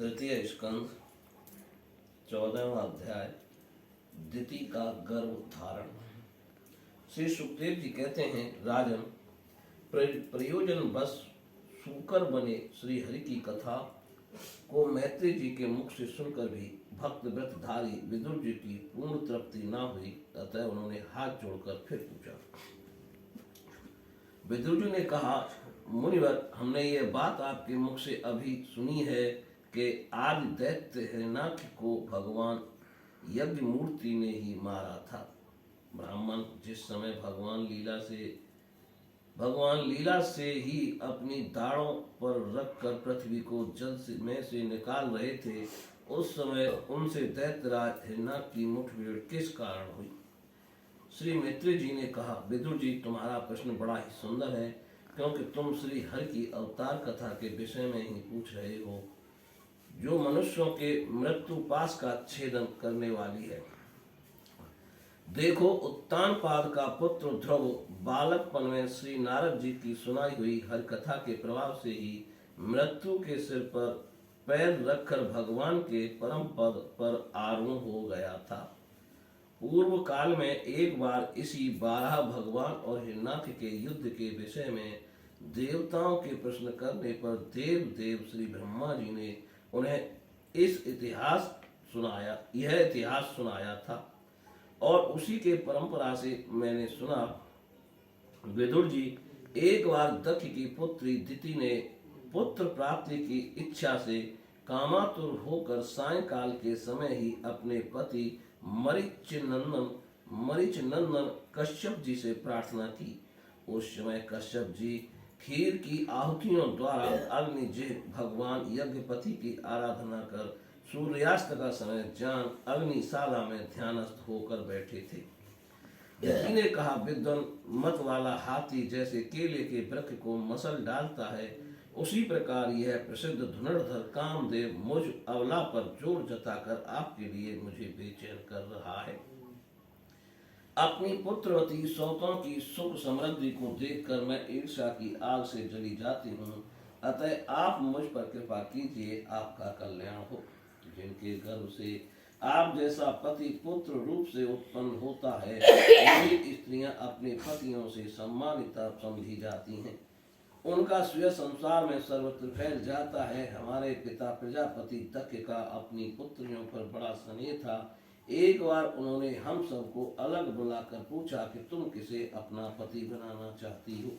तृतीय स्कंद 14वां अध्याय दिति का गर्भ धारण। श्री सुखदेव जी कहते हैं, राजन, प्रयोजन बस सूकर बने श्री हरि की कथा को मैत्री जी के मुख से सुनकर भी भक्त व्रतधारी विदुर जी की पूर्ण तृप्ति न हुई। अतः उन्होंने हाथ जोड़कर फिर पूछा। विदुर जी ने कहा, मुनिवर, हमने ये बात आपके मुख से अभी सुनी है कि आदि दैत्य हिरण्याक्ष को भगवान यज्ञ मूर्ति ने ही मारा था। ब्राह्मण जिस समय भगवान लीला से ही अपनी दाढ़ों पर रखकर पृथ्वी को जल में से निकाल रहे थे, उस समय उनसे दैत्यराज हिरण्याक्ष की मुठभेड़ किस कारण हुई? श्री मैत्री जी ने कहा, विदुर जी, तुम्हारा प्रश्न बड़ा ही सुंदर है, क्योंकि तुम श्री हरि की अवतार कथा के विषय में ही पूछ रहे हो, जो मनुष्यों के मृत्युपाश का छेदन करने वाली है। देखो, उत्तानपाद का पुत्र ध्रुव बालकपन में श्री नारद जी की सुनाई हुई हर कथा के प्रभाव से ही मृत्यु के सिर पर पैर रखकर भगवान के परम पद पर आरूढ़ हो गया था। पूर्व काल में एक बार इसी 12 भगवान और हिरण्याक्ष के युद्ध के विषय में देवताओं के प्रश्न करने पर देव श्री ब्रह्मा जी ने उन्हें यह इतिहास सुनाया था, और उसी के परंपरा से मैंने सुना। विदुर जी, एक बार दक्ष की पुत्री दिति ने पुत्र प्राप्ति की इच्छा से कामातुर होकर सायंकाल के समय ही अपने पति मरीच नंदन कश्यप जी से प्रार्थना की। उस समय कश्यप जी खीर की आहुतियों द्वारा अग्निजिह्व भगवान यज्ञपति की आराधना कर सूर्यास्त का समय जान अग्निशाला में ध्यानस्थ होकर बैठे थे। दिति ने कहा, विद्वान मत वाला हाथी जैसे केले के वृक्ष को मसल डालता है, उसी प्रकार यह प्रसिद्ध धनुर्धर कामदेव मुझ अवला पर जोर जताकर आपके लिए मुझे बेचैन कर रहा है। अपनी पुत्रवती सौतों की सुख समृद्धि को देखकर मैं ईर्ष्या की आग से जली जाती हूँ। अतः आप मुझ पर कृपा कीजिए, आपका कल्याण हो। जिनके गर्भ से आप जैसा पति पुत्र रूप से उत्पन्न होता है, वही स्त्रियां अपने पतियों से सम्मानिता समझी जाती हैं। उनका स्वयं संसार में सर्वत्र फैल जाता है। हमारे पिता प्रजापति दक्ष का अपनी पुत्रियों पर बड़ा स्नेह था। एक बार उन्होंने हम सबको अलग बुलाकर पूछा कि तुम किसे अपना पति बनाना चाहती हो।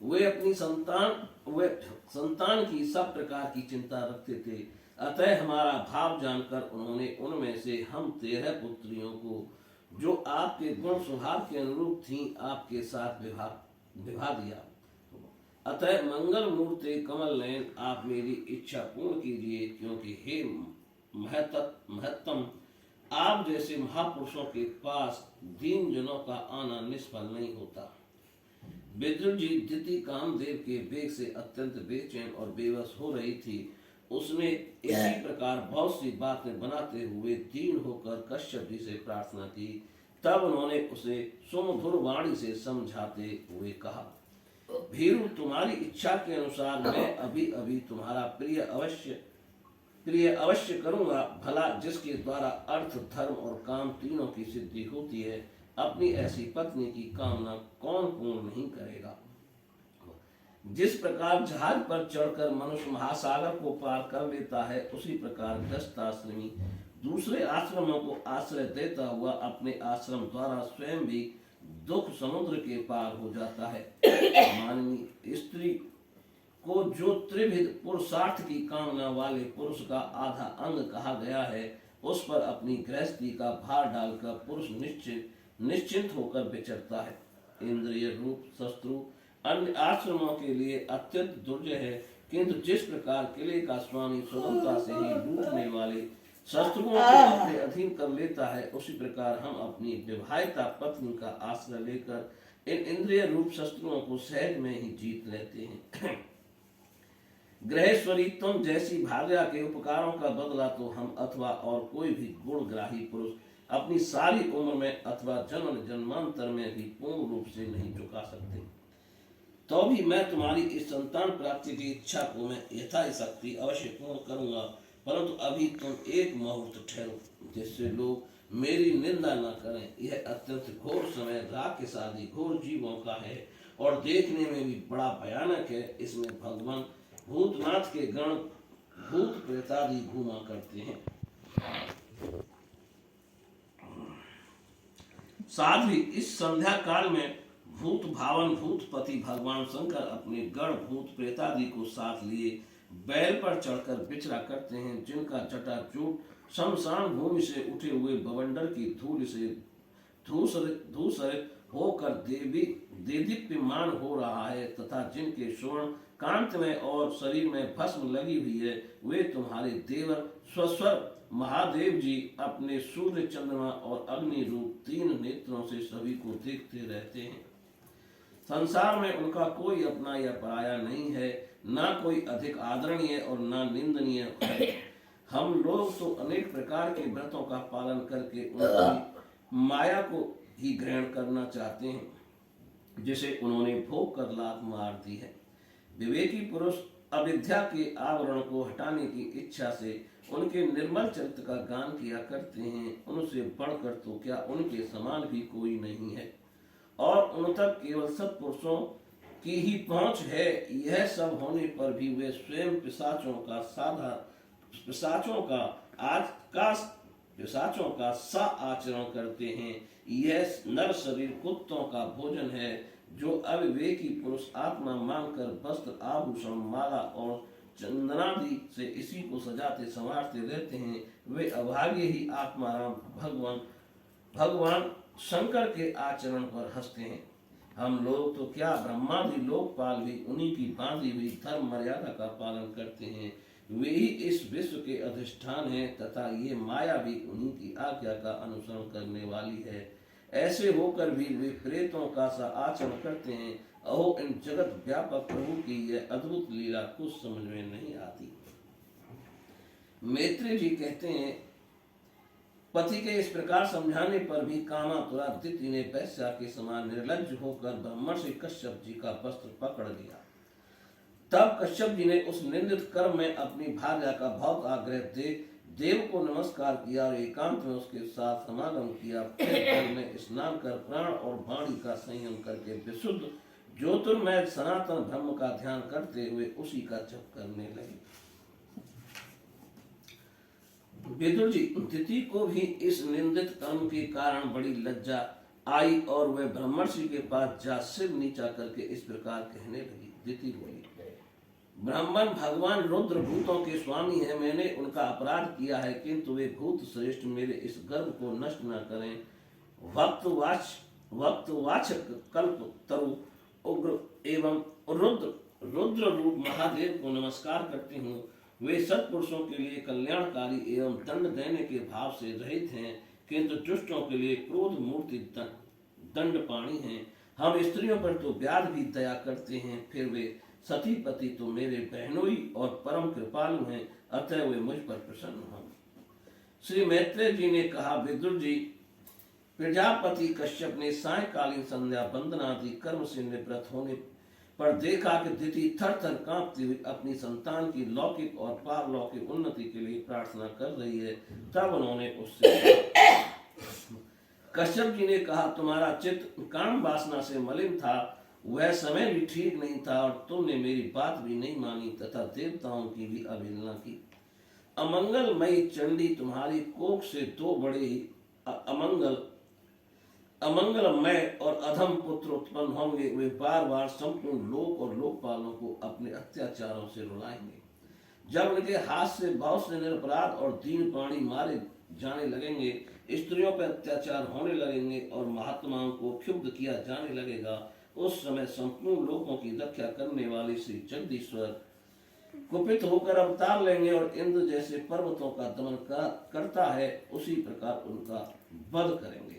वे अपनी संतान की सब प्रकार की चिंता रखते थे। अतः हमारा भाव जानकर उन्होंने उनमें से हम 13 पुत्रियों को, जो आपके गुण स्वभाव के अनुरूप थीं, आपके साथ विवाह दिया। अतः मंगल मूर्ति कमल नयन, आप मेरी इच्छा पूर्ण कीजिए, क्योंकि हे महत्तम, आप जैसे महापुरुषों के पास दीन जनों का आना निष्फल नहीं होता। विदुर जी दिति कामदेव के वेग से अत्यंत बेचैन और बेबस हो रही थी। उसने इसी प्रकार बहुत सी बातें बनाते हुए दीन होकर कश्यप जी से प्रार्थना की। तब उन्होंने उसे सुमधुर वाणी से समझाते हुए कहा, भीरू, तुम्हारी इच्छा के अनुसार मैं अभी तुम्हारा प्रिय अवश्य करूंगा। भला जिसके द्वारा अर्थ धर्म और काम तीनों की सिद्धि होती है, अपनी ऐसी पत्नी की कामना कौन पूर्ण नहीं करेगा। जिस प्रकार जहाज पर चढ़कर मनुष्य महासागर को पार कर लेता है, उसी प्रकार गृहस्थाश्रमी दूसरे आश्रमों को आश्रय देता हुआ अपने आश्रम द्वारा स्वयं भी दुख समुद्र के पार हो जाता है। माननीय स्त्री को जो त्रिविध पुरुषार्थ की कामना वाले पुरुष का आधा अंग कहा गया है, उस पर अपनी गृहस्थी का भार डालकर पुरुष निश्चिंत होकर विचरता है। इंद्रिय रूप शत्रु अन्य आश्रमों के लिए अत्यंत दुर्जय है, किंतु जिस प्रकार किले का स्वामी स्वतंत्रता से ही लूटने वाले शत्रुओं को अपने अधीन कर लेता है, उसी प्रकार हम अपनी विवाहिता पत्नी का आश्रय लेकर इन इंद्रिय रूप शत्रुओं को सहज में ही जीत लेते हैं। ग्रहेश्वरी, तुम जैसी भार्या के उपकारों का बदला तो हम अथवा और कोई भी गुणग्राही पुरुष अपनी सारी उम्र में अथवा जन्म जन्मांतर में भी पूर्ण रूप से नहीं चुका सकते। तो भी मैं तुम्हारी इस संतान प्राप्ति की इच्छा को मैं यथाशक्ति अवश्य पूर्ण करूंगा, परंतु अभी तुम एक मुहूर्त ठहरो, जिससे लोग मेरी निंदा न करें। यह अत्यंत घोर समय राक्षस आदि घोर जीवों का है और देखने में भी बड़ा भयानक है। इसमें भगवान भूतनाथ के गण भूत प्रेतादि घूमा करते हैं। साथ ही इस संध्या काल में भूत भावन भूतपति भगवान शंकर अपने गण भूत प्रेतादि को साथ लिए बैल पर चढ़कर विचरा करते हैं, जिनका जटाजूट शमशान भूमि से उठे हुए बवंडर की धूल से धूसरित होकर देदीप्यमान हो रहा है, तथा जिनके स्वर्ण कांत में और शरीर में भस्म लगी हुई है, वे तुम्हारे देवर स्वस्वर महादेव जी अपने सूर्य चंद्रमा और अग्नि रूप 3 नेत्रों से सभी को देखते रहते हैं। संसार में उनका कोई अपना या पराया नहीं है, ना कोई अधिक आदरणीय और ना निंदनीय है। हम लोग तो अनेक प्रकार के व्रतों का पालन करके उनकी माया को ही ग्रहण करना चाहते हैं, जिसे उन्होंने भोग कर लात मार दी है। विवेकी पुरुष अविद्या के आवरण को हटाने की इच्छा से उनके निर्मल चरित्र का गान किया करते हैं। उनसे बढ़कर तो क्या उनके समान भी कोई नहीं है, और उन तक केवल सत्पुरुषों की ही पहुंच है। यह सब होने पर भी वे स्वयं पिशाचों का सा आचरण करते हैं। यह नर शरीर कुत्तों का भोजन है। जो अविवेकी पुरुष आत्मा मानकर वस्त्र आभूषण माला और चंदनादि से इसी को सजाते संवारते रहते हैं, वे अभागे ही आत्माराम भगवान शंकर के आचरण पर हंसते हैं। हम लोग तो क्या ब्रह्मादि लोकपाल भी उन्हीं की बांधी हुई धर्म मर्यादा का पालन करते हैं। वे ही इस विश्व के अधिष्ठान हैं, तथा ये माया भी उन्हीं की आज्ञा का अनुसरण करने वाली है। ऐसे होकर भी वे प्रेतों का सा आचरण करते हैं। अहो, इन जगत व्यापक प्रभु की यह अद्भुत लीला कुछ समझ में नहीं आती। मैत्रेय जी कहते हैं, पति के इस प्रकार समझाने पर भी कामातुरा दिति ने वैश्या के समान निर्लज्ज होकर ब्रह्मर्षि कश्यप जी का वस्त्र पकड़ लिया। तब कश्यप जी ने उस निंदित कर्म में अपनी भार्या का बहुत आग्रह देख देव को नमस्कार किया और एकांत में उसके साथ समागम किया। फिर जल में स्नान कर प्राण और वाणी का संयम करके विशुद्ध ज्योतिर्मय सनातन ब्रह्म का ध्यान करते हुए उसी का जप करने लगे। विदुर जी, दिति को भी इस निंदित कर्म के कारण बड़ी लज्जा आई और वह ब्रह्मर्षि के पास जा सिर नीचा करके इस प्रकार कहने लगी। दिति बोली, ब्राह्मण भगवान रुद्र भूतों के स्वामी हैं। मैंने उनका अपराध किया है, किंतु वे भूत श्रेष्ठ मेरे इस गर्व को नष्ट न करें। वक्तवाचक कल्प तरु उग्र एवं रुद्र रूप महादेव को नमस्कार करती हूँ। वे सत्पुरुषों के लिए कल्याणकारी एवं दंड देने के भाव से रहित हैं, किंतु दुष्टों के लिए क्रोध मूर्ति दंडपाणी हैं। हम स्त्रियों पर तो व्याध भी दया करते हैं, फिर वे सती पति तो मेरे बहनोई और परम कृपालु हैं, अतः वे मुझ पर प्रसन्न हों। श्री मैत्रेय जी ने कहा, विदुर जी, प्रजापति कश्यप ने सायकालीन संध्या बंदनादि कर्म से निवृत्त होने पर देखा कि दिति थर थर कांपती हुई अपनी संतान की लौकिक और पारलौकिक उन्नति के लिए प्रार्थना कर रही है। तब उन्होंने उससे कश्यप जी ने कहा, तुम्हारा चित्त काम वासना से मलिन था, वह समय भी ठीक नहीं था और तुमने मेरी बात भी नहीं मानी तथा देवताओं की भी अवहेलना की। अमंगलमयी चंडी तुम्हारी कोख से 2 बड़े ही अमंगलमय और अधम पुत्र उत्पन्न होंगे। वे बार बार संपूर्ण लोक और लोकपालों को अपने अत्याचारों से रुलाएंगे। जब उनके हाथ से बहुत से निरपराध और दीन प्राणी मारे जाने लगेंगे, स्त्रियों पर अत्याचार होने लगेंगे और महात्माओं को क्षुब्ध किया जाने लगेगा, उस समय संपूर्ण लोगों की रक्षा करने वाले श्री जगदीश्वर कुपित होकर अवतार लेंगे और इंद्र जैसे पर्वतों का दमन करता है, उसी प्रकार उनका वध करेंगे।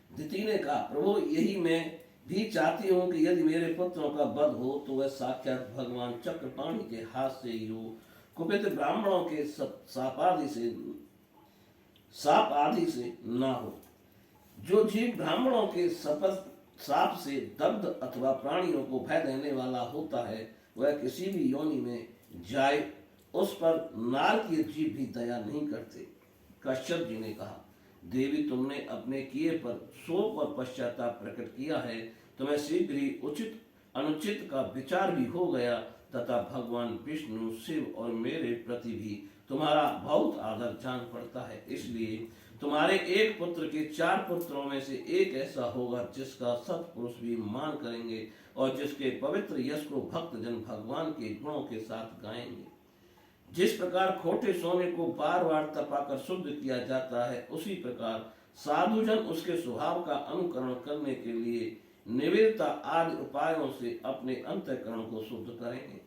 दिति ने कहा, प्रभु, यही मैं भी चाहती हूँ कि यदि मेरे पुत्रों का वध हो तो वह साक्षात भगवान चक्रपाणि के हाथ से ही हो। कुपित ब्राह्मणों के साप आदि से ना हो। जो जीव ब्राह्मणों के सांप से दग्ध अथवा प्राणियों को भय देने वाला होता है, वह किसी भी योनि में जाए उस पर नारकीय जीव भी दया नहीं करते। कश्यप जी ने कहा, देवी तुमने अपने किए पर शोक और पश्चाताप प्रकट किया है। तुम्हें शीघ्र ही उचित अनुचित का विचार भी हो गया तथा भगवान विष्णु शिव और मेरे प्रति भी तुम्हारा बहुत आदर जान पड़ता है। इसलिए तुम्हारे एक पुत्र के 4 पुत्रों में से एक ऐसा होगा जिसका सत्पुरुष भी मान करेंगे और जिसके पवित्र यश को भक्तजन भगवान के गुणों के साथ गाएंगे। जिस प्रकार खोटे सोने को बार बार तपाकर शुद्ध किया जाता है, उसी प्रकार साधुजन उसके स्वभाव का अनुकरण करने के लिए निविड़ता आदि उपायों से अपने अंतःकरण को शुद्ध करेंगे।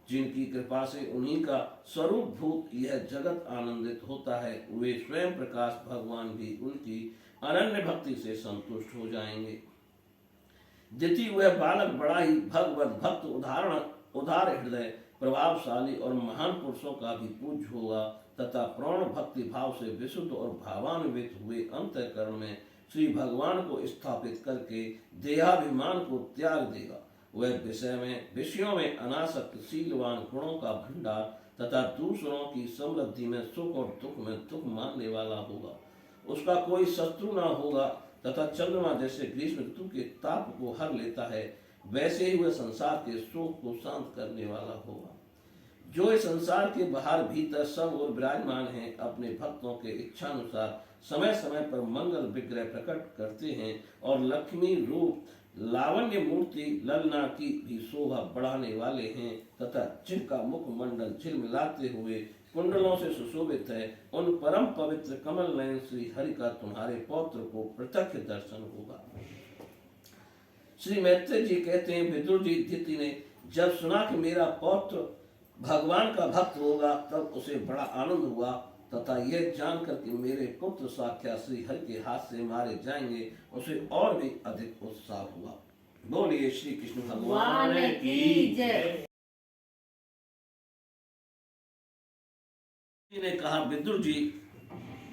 जिनकी कृपा से उन्हीं का स्वरूप भूत यह जगत आनंदित होता है, वे स्वयं प्रकाश भगवान भी उनकी अनन्य भक्ति से संतुष्ट हो जाएंगे। द्वितीय वह बालक बड़ा ही भगवत भक्त उदार हृदय प्रभावशाली और महान पुरुषों का भी पूज्य होगा तथा पूर्ण भक्ति भाव से विशुद्ध और भावान्वित हुए अंतःकरण में श्री भगवान को स्थापित करके देहाभिमान को त्याग देगा। वह विषयों में अनासक्त शीलवान गुणों का भंडार तथा दूसरों की समृद्धि में सुख और दुख में दुख मानने वाला होगा। उसका कोई शत्रु न होगा तथा चंद्रमा जैसे ग्रीष्म ऋतु के ताप को हर लेता है, वैसे ही वह संसार के शोक को शांत करने वाला होगा। जो इस संसार के बाहर भीतर सब और विराजमान हैं, अपने भक्तों के इच्छानुसार समय समय पर मंगल विग्रह प्रकट करते हैं और लक्ष्मी रूप लावण्य मूर्ति ललना की भी शोभा बढ़ाने वाले हैं तथा जिनका मुख मंडल झिलमिलाते हुए कुंडलों से सुशोभित है, उन परम पवित्र कमल नयन श्री हरि का तुम्हारे पौत्र को प्रत्यक्ष दर्शन होगा। श्री मैत्रेय जी कहते हैं, विदुर जी दिति ने जब सुना कि मेरा पौत्र भगवान का भक्त होगा, तब उसे बड़ा आनंद हुआ तथा यह जानकर कि मेरे पुत्र साक्षात श्री हरि के हाथ से मारे जाएंगे, उसे और भी अधिक उत्साह हुआ। बोलिए श्री कृष्ण भगवान की जय। ने कहा, विदुर जी,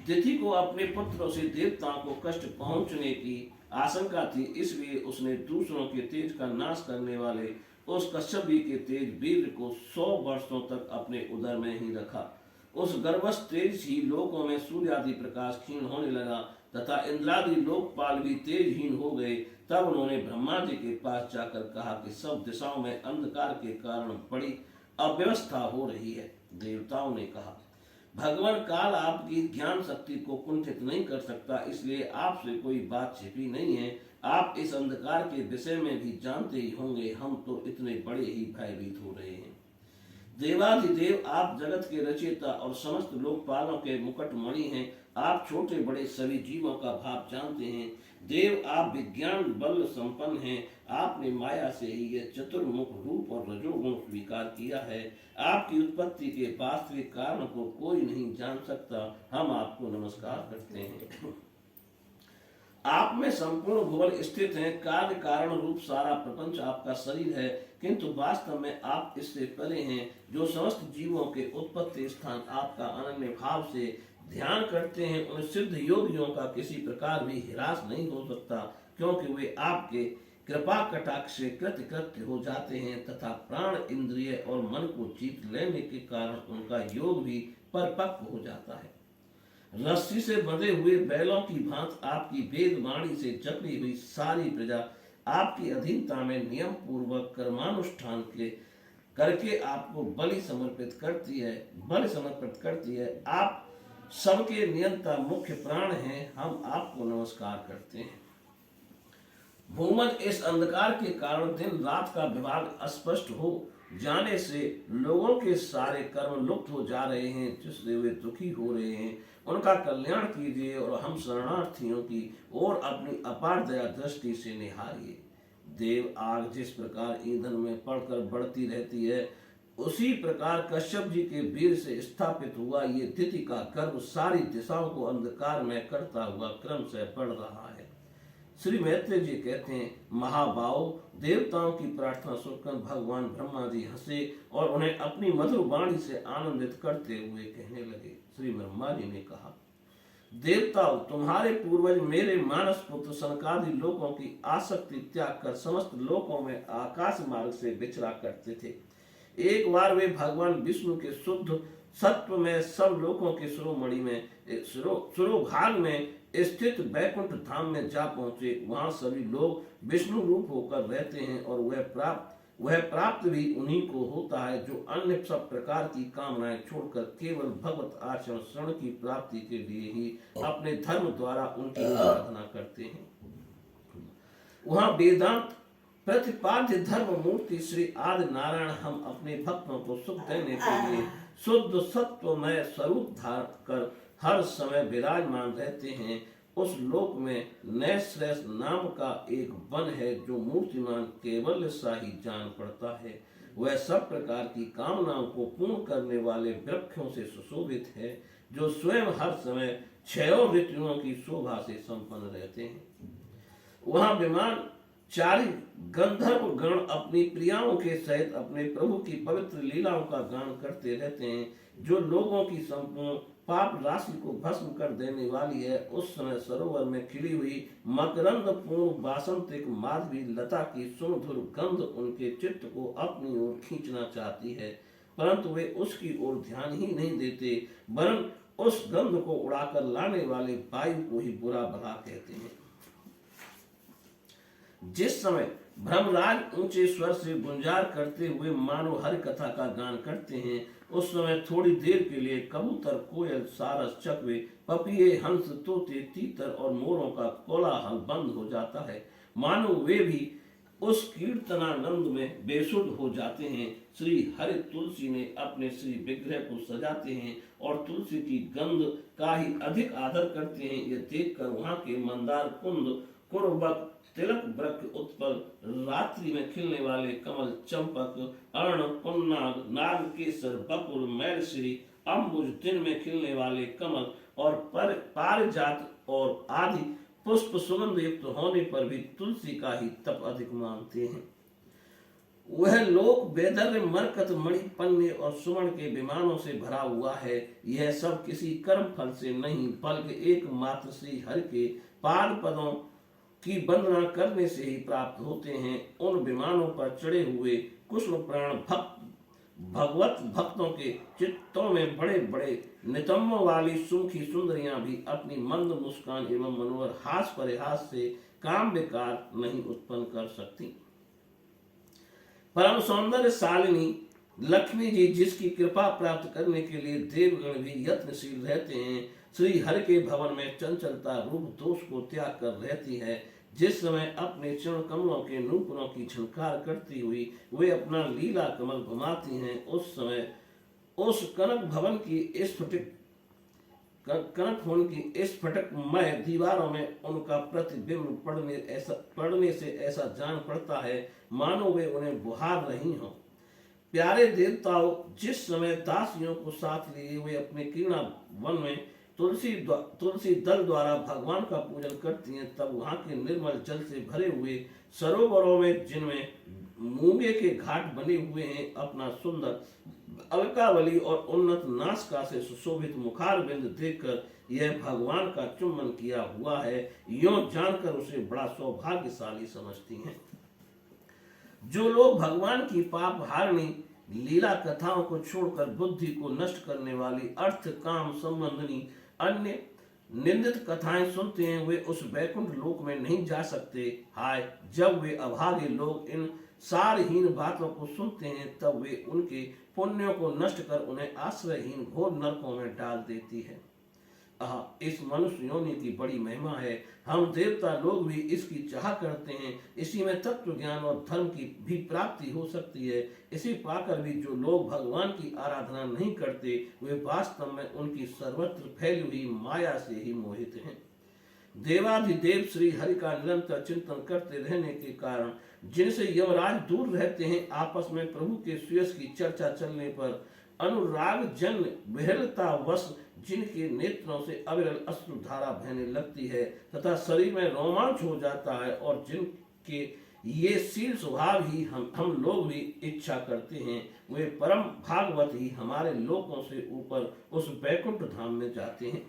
दिति को अपने पुत्रों से देवताओं को कष्ट पहुंचने की आशंका थी, इसलिए उसने दूसरों के तेज का नाश करने वाले उस कश्यप जी के तेज वीर को 100 वर्षों तक अपने उदर में ही रखा। उस गर्भस्थ तेज ही लोकों में सूर्य आदि प्रकाश क्षीण होने लगा तथा इंद्रादि लोकपाल भी तेजहीन हो गए। तब उन्होंने ब्रह्मा जी के पास जाकर कहा कि सब दिशाओं में अंधकार के कारण बड़ी अव्यवस्था हो रही है। देवताओं ने कहा, भगवान काल आपकी ज्ञान शक्ति को कुंठित नहीं कर सकता, इसलिए आपसे कोई बात छिपी नहीं है। आप इस अंधकार के विषय में भी जानते ही होंगे, हम तो इतने बड़े ही भयभीत हो रहे हैं। देवाधिदेव आप जगत के रचयिता और समस्त लोकपालों के मुकुटमणि हैं। आप छोटे बड़े सभी जीवों का भाव जानते हैं। देव, आप विज्ञान बल संपन्न हैं। आपने माया से ही यह चतुर्मुख रूप और रजोगुण स्वीकार किया है। आपकी उत्पत्ति के वास्तविक कारण को कोई नहीं जान सकता। हम आपको नमस्कार करते हैं। आप में संपूर्ण भुवन स्थित है। कार्य कारण रूप सारा प्रपंच आपका शरीर है, किंतु वास्तव में आप इससे परे हैं। जो समस्त जीवों के उत्पत्ति स्थान आपका अनन्य भाव से ध्यान करते हैं, उन सिद्ध योगियों का किसी प्रकार भी हिरास नहीं हो सकता, क्योंकि वे आपके कृपा कटाक्ष से कृत्य हो जाते हैं तथा प्राण इंद्रिय और मन को जीत लेने के कारण उनका योग भी परिपक्व हो जाता है। रस्सी से बंधे हुए बैलों की भांति आपकी वेद वाणी से जकड़ी हुई सारी प्रजा आपकी अधीनता में नियम पूर्वक कर्मानुष्ठान के करके आपको बलि समर्पित करती है। आप सबके नियंता मुख्य प्राण हैं। हम आपको नमस्कार करते हैं। भूमन, इस अंधकार के कारण दिन रात का विभाग अस्पष्ट हो जाने से लोगों के सारे कर्म लुप्त हो जा रहे हैं, जिससे वे दुखी हो रहे हैं। उनका कल्याण कीजिए और हम शरणार्थियों की ओर अपनी अपार दया दृष्टि से निहारिए। देव, आग जिस प्रकार ईंधन में पड़कर बढ़ती रहती है, उसी प्रकार कश्यप जी के वीर से स्थापित हुआ ये दिति का गर्भ सारी दिशाओं को अंधकार में करता हुआ क्रम से बढ़ रहा है। श्री मैत्रेय जी कहते हैं, महाभाव, देवताओं की प्रार्थना सुनकर भगवान ब्रह्मा जी हंसे और उन्हें अपनी मधुर वाणी से आनंदित करते हुए कहने लगे। श्री ब्रह्मा जी ने कहा, देवताओं, तुम्हारे पूर्वज मेरे मानस पुत्र सनकादि लोगों की आसक्ति त्याग कर समस्त लोकों में आकाश मार्ग से विचरा करते थे। एक बार वे भगवान विष्णु के शुद्ध सत्व में सब लोगों के शिरोमणि में शिरोभाग में स्थित बैकुंठ धाम में जा पहुंचे। वहां सभी लोग विष्णु रूप होकर रहते हैं और वह प्राप्त भी उन्हीं को होता है जो अन्य सब प्रकार की कामनाएं छोड़कर केवल भगवत आचरण शरण की प्राप्ति के लिए ही अपने धर्म द्वारा उनकी आराधना करते हैं। वहां वेदांत प्रतिपाद्य धर्म मूर्ति श्री आदि नारायण हम अपने भक्तों को सुख देने के लिए शुद्ध सत्वमय स्वरूप धारण कर हर समय विराजमान रहते हैं। उस लोक में नैश्रेष्ठ नाम का एक वन है जो मूर्तिमान केवल सा ही जान पड़ता है। वह सब प्रकार की कामनाओं को पूर्ण करने वाले वृक्षों से सुशोभित है जो स्वयं हर समय 6 ऋतुओं की शोभा से संपन्न रहते हैं। वहां विमान चारी गंधर्व गण अपनी प्रियाओं के सहित अपने प्रभु की पवित्र लीलाओं का गान करते रहते हैं जो लोगों की संपूर्ण पाप राशि को भस्म कर देने वाली है। उस समय सरोवर में खिली हुई मकरंद पूर्ण वासंतिक माधवी लता की सुमधुर गंध उनके चित्त को अपनी ओर खींचना चाहती है, परंतु वे उसकी ओर ध्यान ही नहीं देते, वरन उस गंध को उड़ाकर लाने वाले वायु को ही बुरा भला कहते हैं। जिस समय ब्रह्मराज ऊंचे स्वर से गुंजार करते हुए मानो हरि कथा का गान करते हैं, उस समय थोड़ी देर के लिए कबूतर, कोयल, सारस, चकवे, पपीहे, हंस, तोते, तीतर और मोरों का कोलाहल बंद हो जाता है, मानो वे भी उस कीर्तनानंद में बेसुध हो जाते हैं। श्री हरि तुलसी ने अपने श्री विग्रह को सजाते हैं और तुलसी की गंध का ही अधिक आदर करते हैं। यह देखकर वहां के मंदार, कुंद, कुरबक, तिलक, वृक्ष, उत्पल, रात्रि में खिलने वाले कमल, चंपक, अर्ण, पुन्नाग, नाग केसर, बकुल, मैलश्री, अम्बुज, दिन में खिलने वाले कमल और पारिजात और आदि पुष्प सुगंध युक्त होने पर भी तुलसी का ही तप अधिक मानते हैं। वह लोक वैदर्य, मरकत, मणि, पन्ने और सुवर्ण के विमानों से भरा हुआ है। यह सब किसी कर्म फल से नहीं बल्कि एकमात्र श्री हरि के पाद पदों की वंदना करने से ही प्राप्त होते हैं। उन विमानों पर चढ़े हुए कृष्ण प्राण भगवत भक्तों के चित्तों में बड़े बड़े नितंबों वाली सुमुखी सुंदरियां भी अपनी मंद मुस्कान एवं मनोहर हास परिहास से काम विकार नहीं उत्पन्न कर सकती। परम सौंदर्य शालिनी लक्ष्मी जी, जिसकी कृपा प्राप्त करने के लिए देवगण भी यत्नशील रहते हैं, श्री हरि के भवन में चंचलता रूप दोष को त्याग कर रहती है। जिस समय अपने चरण कमलों के नूपुरों की झनकार करती हुई वे अपना लीला कमल घुमाती हैं, उस समय उस कनक भवन की स्फटिक कनक भवन की स्फटिकमय दीवारों में उनका प्रतिबिंब पड़ने से ऐसा जान पड़ता है मानो वे उन्हें बुहार रही हों। प्यारे देवताओं, जिस समय दासियों को साथ लिए वे अपने कीर्णा वन में तुलसी दल द्वारा भगवान का पूजन करती हैं, तब वहां के निर्मल जल से भरे हुए सरोवरों में, जिनमें मूंगे के घाट बने हुए हैं, अपना सुंदर अलकावली और उन्नत नासिका से सुशोभित मुखार बिंद देखकर यह भगवान का चुम्बन किया हुआ है, यों जानकर उसे बड़ा सौभाग्यशाली समझती हैं। जो लोग भगवान की पाप हारणी लीला कथाओं को छोड़कर बुद्धि को नष्ट करने वाली अर्थ काम संबंधी अन्य निंदित कथाएं सुनते हैं, वे उस वैकुंठ लोक में नहीं जा सकते। हाय, जब वे अभागे लोग इन सारहीन बातों को सुनते हैं, तब वे उनके पुण्यों को नष्ट कर उन्हें आश्रयहीन घोर नरकों में डाल देती है। इस मनुष्य योनि की बड़ी महिमा है। हम देवता लोग भी इसकी चाह करते हैं। इसी में तत्व ज्ञान और धर्म की भी प्राप्ति हो सकती है। इसे पाकर भी जो लोग भगवान की आराधना नहीं करते, वे वास्तव में उनकी सर्वत्र फैली हुई माया से ही मोहित हैं। देवाधिदेव श्री हरि का निरंतर चिंतन करते रहने के कारण जिनसे यमराज दूर रहते हैं, आपस में प्रभु के सुयश की चर्चा चलने पर अनुराग जन विहलता वश जिनके नेत्रों से अविरल अश्रु धारा बहने लगती है तथा शरीर में रोमांच हो जाता है, और जिनके ये शील स्वभाव ही हम लोग भी इच्छा करते हैं, वे परम भागवत ही हमारे लोकों से ऊपर उस वैकुंठ धाम में जाते हैं।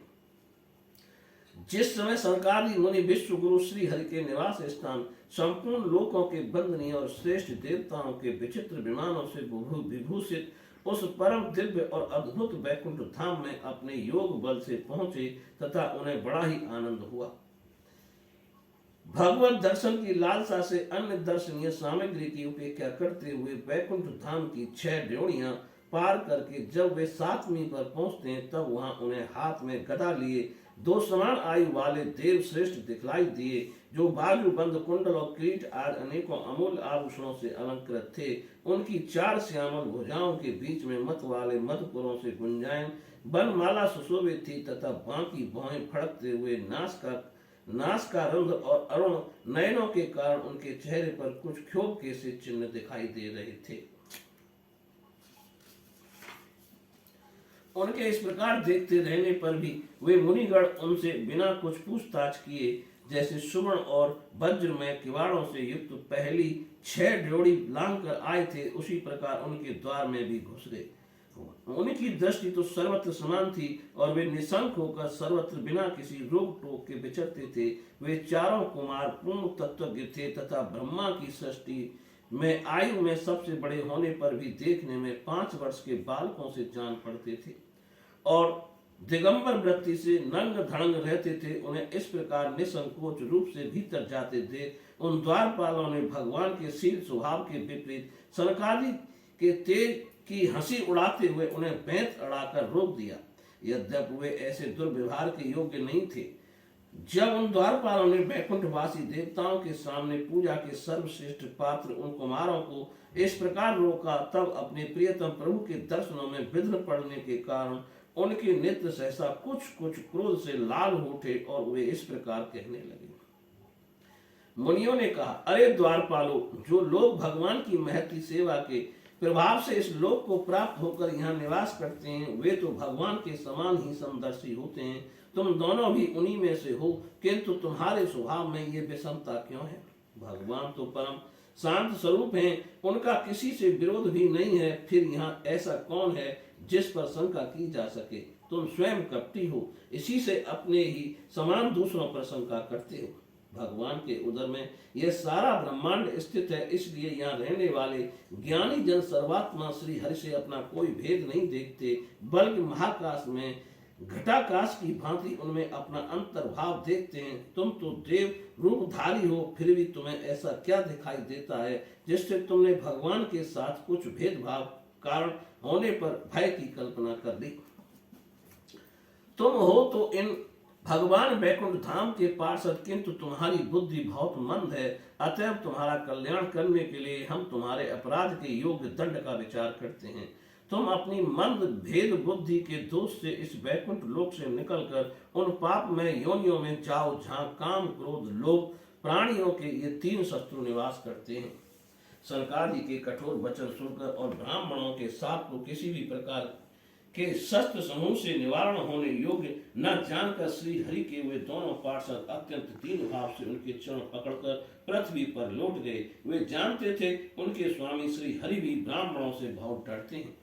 जिस समय संकाली मुनि विश्व गुरु श्री हरि के निवास स्थान संपूर्ण लोकों के बंदनीय और श्रेष्ठ देवताओं के विचित्र विमानों से विभूषित उस परम दिव्य और अद्भुत वैकुंठ धाम में अपने योग बल से पहुंचे तथा उन्हें बड़ा ही आनंद हुआ। भगवत दर्शन की लालसा से अन्य दर्शनीय सामग्री की उपेक्षा करते हुए वैकुंठ धाम की 6 ड्योढ़ियां पार करके जब वे 7वीं पर पहुंचते हैं तब वहां उन्हें हाथ में गदा लिए 2 समान आयु वाले देव श्रेष्ठ दिखलाई दिए, जो बाजूबंद कुंडल और किरीट आदि अनेकों अमूल्य आभूषणों से अलंकृत थे। उनकी 4 श्यामल भुजाओं के बीच में मत वाले मधुपुरों से गुंजायन बनमाला सुशोभित थी तथा बाकी भौहें फड़कते हुए नाश का रंध्र और अरुण नयनों के कारण उनके चेहरे पर कुछ क्षोभ के से चिन्ह दिखाई दे रहे थे। उनके इस प्रकार देखते रहने पर भी वे मुनिगण उनसे बिना कुछ पूछताछ किए जैसे सुवर्ण और वज्र में किवाड़ों से युक्त पहली 6 ड्योढ़ी लांग कर आए थे उसी प्रकार उनके द्वार में भी घुस गए। उनकी दृष्टि तो सर्वत्र समान थी और वे निशंक होकर सर्वत्र बिना किसी रोक टोक के विचरते थे। वे चारों कुमार पूर्ण तत्वज्ञ थे तथा ब्रह्मा की सृष्टि में आयु में सबसे बड़े होने पर भी देखने में 5 वर्ष के बालकों से जान पड़ते थे और दिगंबर वृत्ति से नंग धड़ंग रहते थे। उन्हें इस प्रकार निसंकोच रूप से भीतर जाते थे। उन द्वारपालों ने भगवान के शील स्वभाव के विपरीत सनकादि के तेज की हंसी उड़ाते हुए उन्हें बेंत अड़ाकर रोक दिया, यद्यपि वे ऐसे दुर्व्यवहार के योग्य नहीं थे। जब उन द्वारपालों ने वैकुंठवासी देवताओं के सामने पूजा के सर्वश्रेष्ठ पात्र उन कुमारों को इस प्रकार रोका, तब अपने प्रियतम प्रभु के दर्शनों में विघ्न पड़ने के कारण उनके नेत्र सहसा कुछ कुछ क्रोध से लाल हो उठे और वे इस प्रकार कहने लगे। मुनियों ने कहा, अरे द्वारपालो, जो लोग भगवान की महती सेवा के प्रभाव से इस लोक को प्राप्त होकर यहाँ निवास करते हैं वे तो भगवान के समान ही समदर्शी होते हैं। तुम दोनों भी उन्हीं में से हो, किंतु तुम्हारे स्वभाव में ये विषमता क्यों है? भगवान तो परम शांत स्वरूप हैं, उनका किसी से विरोध भी नहीं है, फिर यहाँ ऐसा कौन है जिस पर शंका की जा सके? तुम स्वयं कपटी हो, इसी से अपने ही समान दूसरों पर शंका करते हो। भगवान के उदर में यह सारा ब्रह्मांड स्थित है, इसलिए यहाँ रहने वाले ज्ञानी जन सर्वात्मा श्री हरि से अपना कोई भेद नहीं देखते, बल्कि महाकाश में घटाकाश की भांति उनमें अपना अंतर्भाव देखते हैं। तुम तो देव रूपधारी हो, फिर भी तुम्हें ऐसा क्या दिखाई देता है जिससे तुमने भगवान के साथ कुछ भेदभाव कारण होने पर भय की कल्पना कर ली? तुम हो तो इन भगवान वैकुंठ धाम के पार्षद, किंतु तुम्हारी बुद्धि बहुत मंद है। अतएव तुम्हारा कल्याण करने के लिए हम तुम्हारे अपराध के योग्य दंड का विचार करते हैं। तुम अपनी मंद भेद बुद्धि के दोष से इस वैकुंठ लोक से निकलकर उन पाप में योनियों में जाओ जहाँ काम क्रोध लोभ प्राणियों के ये 3 शत्रु निवास करते हैं। सरकार जी के कठोर वचन सुनकर और ब्राह्मणों के साप को किसी भी प्रकार के शस्त्र समूह से निवारण होने योग्य न जानकर श्री हरि के वे दोनों पार्षद अत्यंत दीन भाव से उनके चरण पकड़कर पृथ्वी पर लौट गए। वे जानते थे उनके स्वामी श्री हरि भी ब्राह्मणों से बहुत डरते हैं।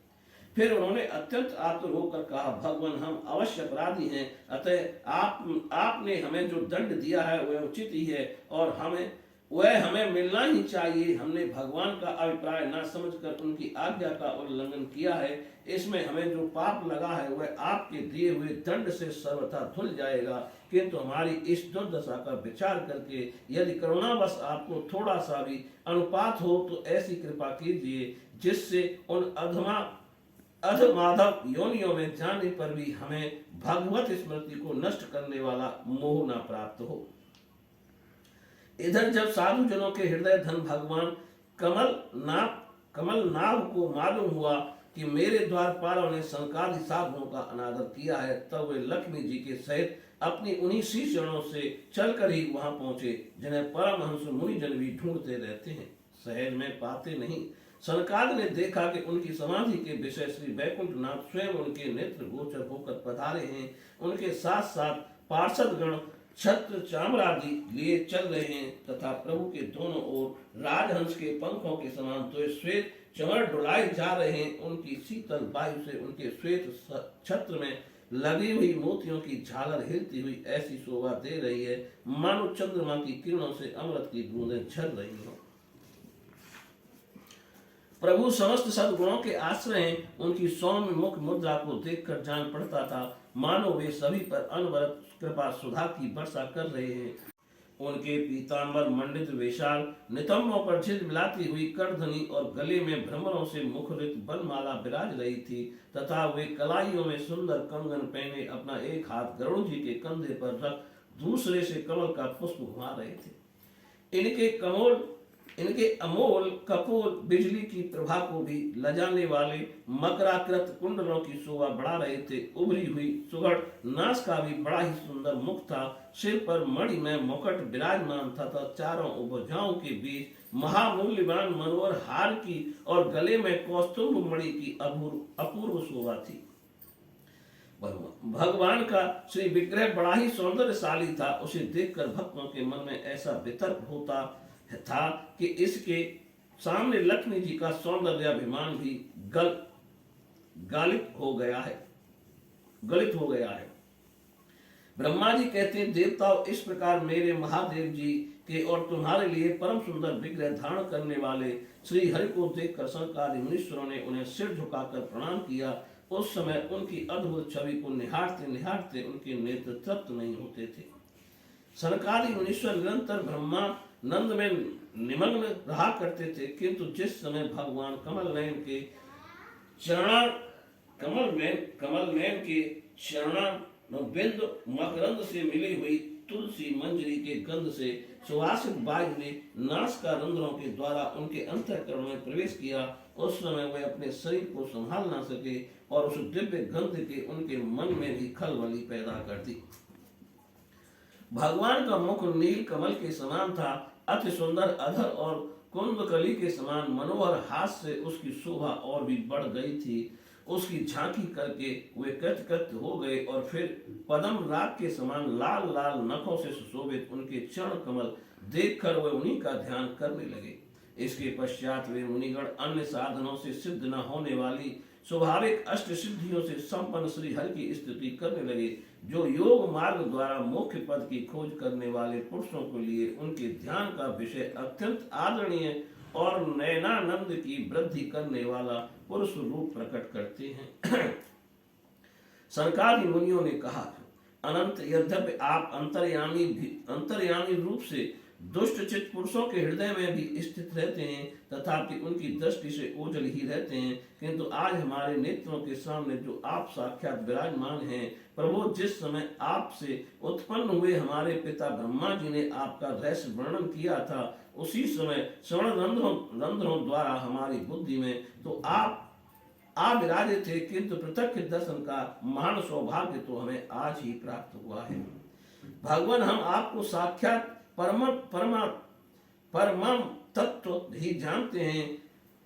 फिर उन्होंने अत्यंत आतुर होकर कहा, भगवान, हम अवश्य अपराधी हैं, अतः आपने हमें जो दंड दिया है वह उचित ही है और वह हमें मिलना ही चाहिए। हमने भगवान का अभिप्राय न समझकर उनकी आज्ञा का उल्लंघन किया है। इसमें हमें जो पाप लगा है वह आपके दिए हुए दंड से सर्वथा धुल जाएगा, किंतु हमारी इस दुर्दशा का विचार करके यदि करुणावश आपको थोड़ा सा भी अनुपात हो तो ऐसी कृपा कीजिए जिससे उन अधमाधव योनियों में जाने पर भी हमें भगवत स्मृति को नष्ट करने वाला मोह न प्राप्त हो। इधर जब साधु जनों के हृदय धन भगवान कमल नाभ को मालूम हुआ कि मेरे द्वारपालों ने संकादि साधुओं का अनादर किया है, तब वे लक्ष्मी जी के सहित अपनी उन्हीं शीश चरणों से चलकर ही वहां पहुंचे जिन्हें परमहंस मुनिजन भी ढूंढते रहते हैं, सहज में पाते नहीं। सनकाद ने देखा कि उनकी समाधि के विषय श्री वैकुंठ नाथ स्वयं उनके नेत्र गोचर होकर पधारे हैं। उनके साथ साथ पार्षद गण छत्र चामरादि लिए चल रहे हैं तथा प्रभु के दोनों ओर राजहंस के पंखों के समान 2 श्वेत चमर डुलाए जा रहे हैं। उनकी शीतल वायु से उनके श्वेत छत्र में लगी हुई मोतियों की झालर हिलती हुई ऐसी शोभा दे रही है मानो चंद्रमा की किरणों से अमृत की बूंदें झर रही हों। प्रभु समस्त सद्गुणों के आश्रय हैं। उनकी सौम्य मुख मुद्रा को देखकर जान पड़ता था मानो वे सभी पर अनवरत कृपा सुधा की वर्षा कर रहे हैं। उनके पीतांबर मंडित विशाल नितंबों पर झिलमिलाती हुई करधनी और गले में भ्रमरों से मुखरित बनमाला विराज रही थी तथा वे कलाइयों में सुंदर कंगन पहने अपना एक हाथ गरुड़ जी के कंधे पर रख दूसरे से कमल का पुष्प घुमा रहे थे। इनके अमोल कपूर बिजली की प्रभा को भी लजाने वाले मकराकृत कुंडलों की शोभा बढ़ा रहे थे। उभरी हुई सुगढ़ नास का भी बड़ा ही सुंदर मुख था। सिर पर मणि में मुकुट विराजमान था तथा चारों भुजाओं के बीच महामूल्यवान मनोहर हार की और गले में कौस्तुभ मणि की अपूर्व शोभा थी। भगवान का श्री विग्रह बड़ा ही सौंदर्यशाली था। उसे देखकर भक्तों के मन में ऐसा वितर्क होता था कि इसके सामने लक्ष्मी जी का सौंदर्याभिमान भी गलित हो गया है। ब्रह्मा जी कहते हैं, देवताओं, इस प्रकार मेरे महादेव जी के और तुम्हारे लिए परम सुंदर विग्रह धारण करने वाले श्री हरि को देखकर सनकादि मुनीश्वरों ने उन्हें सिर झुकाकर प्रणाम किया। उस समय उनकी अद्भुत छवि को निहारते निहारते उनके नेत्र तृप्त नहीं होते थे। सनकादि मुनीश्वर निरंतर ब्रह्मानंद में निमग्न रहा करते थे, किंतु जिस समय भगवान कमल नयन के चरणारविंद मकरंद से मिली हुई तुलसी मंजरी के गंध से सुवासित वायु ने नासिका रंध्रों के द्वारा उनके अंतःकरण में प्रवेश किया, उस समय वे अपने शरीर को संभाल ना सके और उस दिव्य गंध के उनके मन में भी खलबली पैदा कर दी। भगवान का मुख नील कमल के समान था। अति सुंदर अधर और कुंदकली के समान मनोहर हाथ से उसकी शोभा और भी बढ़ गई थी। उसकी झांकी करके वे कृत हो गए और फिर पद्म राग के समान लाल लाल नखों से सुशोभित उनके चरण कमल देखकर वे उन्हीं का ध्यान करने लगे। इसके पश्चात वे मुनिगण अन्य साधनों से सिद्ध न होने वाली स्वाभाविक अष्ट सिद्धियों से संपन्न श्री हरि की स्तुति करने लगे, जो योग मार्ग द्वारा मुख्य पद की खोज करने वाले पुरुषों के लिए उनके ध्यान का विषय अत्यंत आदरणीय और नयनानंद की वृद्धि करने वाला पुरुष रूप प्रकट करते हैं। सरकारी मुनियों ने कहा, अनंत, यद्यपि आप अंतर्यामी रूप से दुष्ट चित्त पुरुषों के हृदय में भी स्थित रहते हैं, तथापि उनकी दृष्टि से ओझल ही रहते हैं, किंतु आज हमारे नेत्रों के सामने जो आप साक्षात विराजमान हैं, प्रभु, जिस समय आपसे उत्पन्न हुए हमारे पिता ब्रह्मा जी ने आपका रहस्य वर्णन किया था, उसी समय श्रवण रंध्रों द्वारा हमारी बुद्धि में तो आप विराजे थे, किंतु प्रत्यक्ष दर्शन का महान सौभाग्य तो हमें आज ही प्राप्त हुआ है। भगवान, हम आपको साक्षात परम तत्व ही जानते हैं।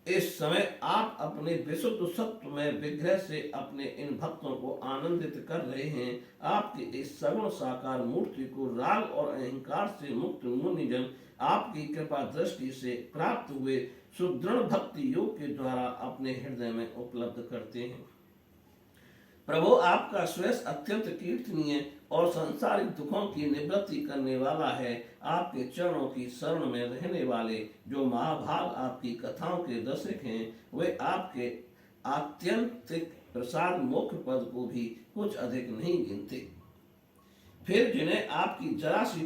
इस समय आप अपने विशुद्ध सत्व में विग्रह से अपने इन भक्तों को आनंदित कर रहे हैं। आपकी इस सगुण साकार मूर्ति को राग और अहंकार से मुक्त मुनिजन आपकी कृपा दृष्टि से प्राप्त हुए सुदृढ़ भक्ति योग के द्वारा अपने हृदय में उपलब्ध करते हैं। प्रभु, आपका श्रेष्ठ अत्यंत कीर्तनीय और संसारिक दुखों की निवृत्ति करने वाला है। आपके चरणों की शरण में रहने वाले जो महाभाग आपकी कथाओं के दर्शक हैं, वे आपके आत्यंतिक प्रसाद मोक्ष पद को भी कुछ अधिक नहीं गिनते। फिर जिन्हें आपकी जरा सी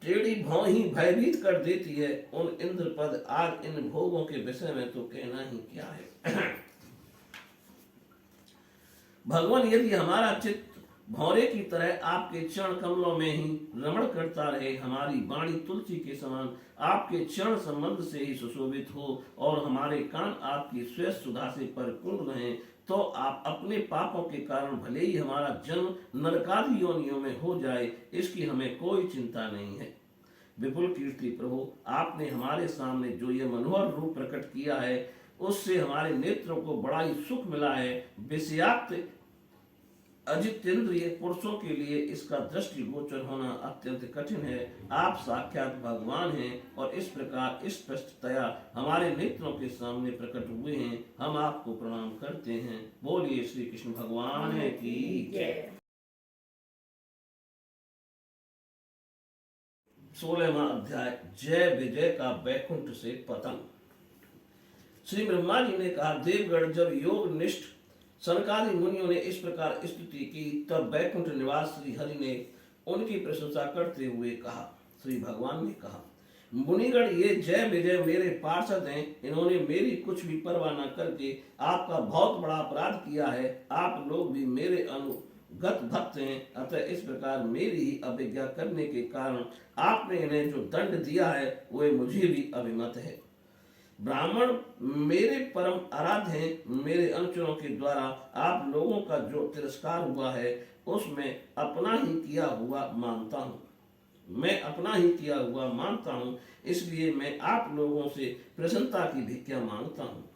टेढ़ी भौं ही भयभीत कर देती है, उन इंद्र पद आज इन भोगों के विषय में तो कहना ही क्या है। भगवान, यदि हमारा चित्त भौरे की तरह आपके चरण कमलों में ही रमण करता रहे, हमारी वाणी तुलसी के समान आपके चरण संबंध से ही सुशोभित हो और हमारे कान आपकी श्रेष्ठ सुधा से परिपूर्ण रहें, तो आप अपने पापों के कारण भले ही हमारा जन्म नरकादि योनियों में हो जाए, इसकी हमें कोई चिंता नहीं है। विपुल कीर्ति प्रभु, आपने हमारे सामने जो ये मनोहर रूप प्रकट किया है, उससे हमारे नेत्रों को बड़ा ही सुख मिला है। अजितेंद्रिय पुरुषों के लिए इसका दृष्टिगोचर होना अत्यंत कठिन है। आप साक्षात भगवान हैं और इस प्रकार स्पष्टतया हमारे नेत्रों के सामने प्रकट हुए हैं। हम आपको प्रणाम करते हैं। बोलिए श्री कृष्ण भगवान की जय। 16वां अध्याय, जय विजय का वैकुंठ से पतन। श्री ब्रह्मा जी ने कहा, देवगण जब योग निष्ठ सनकादि मुनियों ने इस प्रकार स्तुति की, तब वैकुंठ निवास श्री हरि ने उनकी प्रशंसा करते हुए कहा। श्री भगवान ने कहा, मुनिगण, ये जय विजय मेरे पार्षद हैं। इन्होंने मेरी कुछ भी परवाह न करके आपका बहुत बड़ा अपराध किया है। आप लोग भी मेरे अनुगत भक्त हैं, अतः इस प्रकार मेरी ही अवज्ञा करने के कारण आपने इन्हें जो दंड दिया है वह मुझे भी अभिमत है। ब्राह्मण मेरे परम आराध्य हैं। मेरे अनुचरों के द्वारा आप लोगों का जो तिरस्कार हुआ है उसमें अपना ही किया हुआ मानता हूँ। मैं अपना ही किया हुआ मानता हूँ, इसलिए मैं आप लोगों से प्रसन्नता की भिक्षा मांगता हूँ।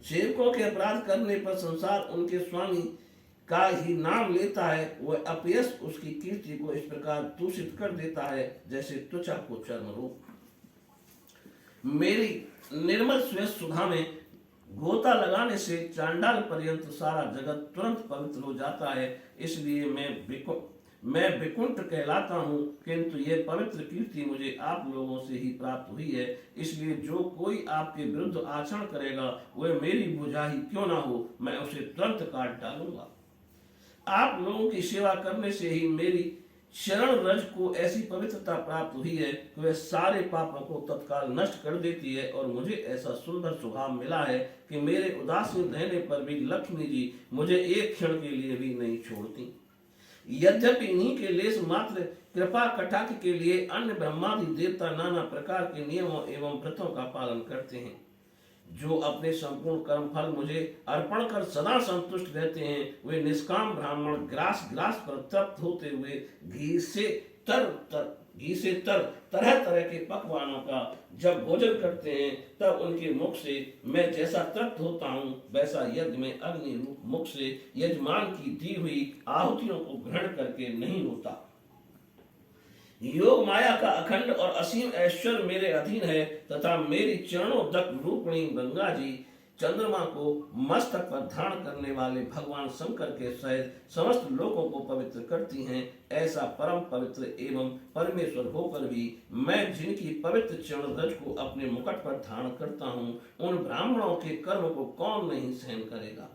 सेवकों के अपराध करने पर संसार उनके स्वामी का ही नाम लेता है। वह अपयश उसकी कीर्ति को इस प्रकार दूषित कर देता है जैसे त्वचा को चर्म रोग। मेरी निर्मल श्वेत सुधा में गोता लगाने से चांडाल पर्यंत सारा जगत तुरंत पवित्र हो जाता है। इसलिए मैं विकुंठ कहलाता हूँ, किंतु ये पवित्र कीर्ति मुझे आप लोगों से ही प्राप्त हुई है। इसलिए जो कोई आपके विरुद्ध आचरण करेगा वह मेरी भुजा ही क्यों ना हो, मैं उसे तुरंत काट डालूंगा। आप लोगों की सेवा करने से ही मेरी शरण रज को ऐसी पवित्रता प्राप्त हुई है कि वह सारे पापों को तत्काल नष्ट कर देती है, और मुझे ऐसा सुंदर स्वभाव मिला है कि मेरे उदासीन रहने पर भी लक्ष्मी जी मुझे एक क्षण के लिए भी नहीं छोड़ती। यद्यपि इन्हीं के लेस मात्र कृपा कटाक्ष के लिए अन्य ब्रह्मादि देवता नाना प्रकार के नियमों एवं व्रतों का पालन करते हैं। जो अपने संपूर्ण कर्म फल मुझे अर्पण कर सदा संतुष्ट रहते हैं, वे निष्काम ब्राह्मण ग्रास पर तृप्त होते हुए घी से तरह तरह के पकवानों का जब भोजन करते हैं, तब उनके मुख से मैं जैसा तृप्त होता हूँ, वैसा यज्ञ में अग्नि रूप मुख से यजमान की दी हुई आहुतियों को ग्रहण करके नहीं होता। योग माया का अखंड और असीम ऐश्वर्य मेरे अधीन है, तथा मेरी चरणोदक रूपणी गंगा जी चंद्रमा को मस्तक पर धारण करने वाले भगवान शंकर के सहित समस्त लोगों को पवित्र करती हैं। ऐसा परम पवित्र एवं परमेश्वर होकर भी मैं जिनकी पवित्र चरण रज को अपने मुकुट पर धारण करता हूँ, उन ब्राह्मणों के कर्म को कौन नहीं सहन करेगा।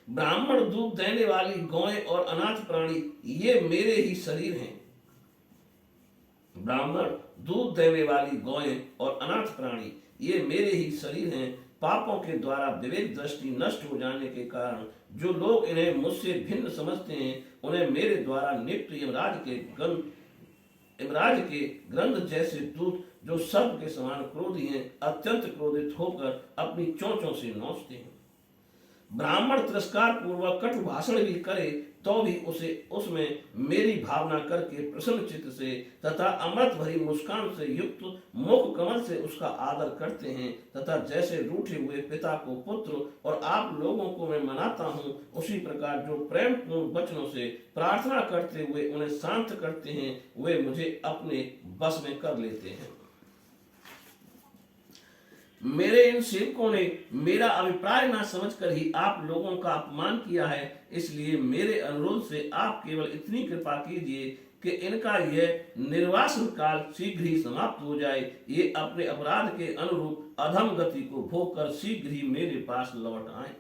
ब्राह्मण दूध देने वाली गौएं और अनाथ प्राणी ये मेरे ही शरीर हैं। ब्राह्मण दूध देने वाली गौएं और अनाथ प्राणी ये मेरे ही शरीर हैं। पापों के द्वारा विवेक दृष्टि नष्ट हो जाने के कारण जो लोग इन्हें मुझसे भिन्न समझते हैं, उन्हें मेरे द्वारा नियुक्त यमराज के ग्रंथ जैसे दूत जो सर्प के समान क्रोधी हैं, अत्यंत क्रोधित होकर अपनी चोंचों से नोचते हैं। ब्राह्मण तिरस्कार पूर्वक कटु भाषण भी करे तो भी उसे उसमें मेरी भावना करके प्रसन्न चित्त से तथा अमृत भरी मुस्कान से युक्त मुख कमल से उसका आदर करते हैं, तथा जैसे रूठे हुए पिता को पुत्र और आप लोगों को मैं मनाता हूँ, उसी प्रकार जो प्रेम पूर्ण वचनों से प्रार्थना करते हुए उन्हें शांत करते हैं, वे मुझे अपने बस में कर लेते हैं। मेरे इन सेवकों ने मेरा अभिप्राय ना समझकर ही आप लोगों का अपमान किया है, इसलिए मेरे अनुरोध से आप केवल इतनी कृपा कीजिए कि इनका यह निर्वासन काल शीघ्र ही समाप्त हो जाए। ये अपने अपराध के अनुरूप अधम गति को भोग कर शीघ्र ही मेरे पास लौट आए।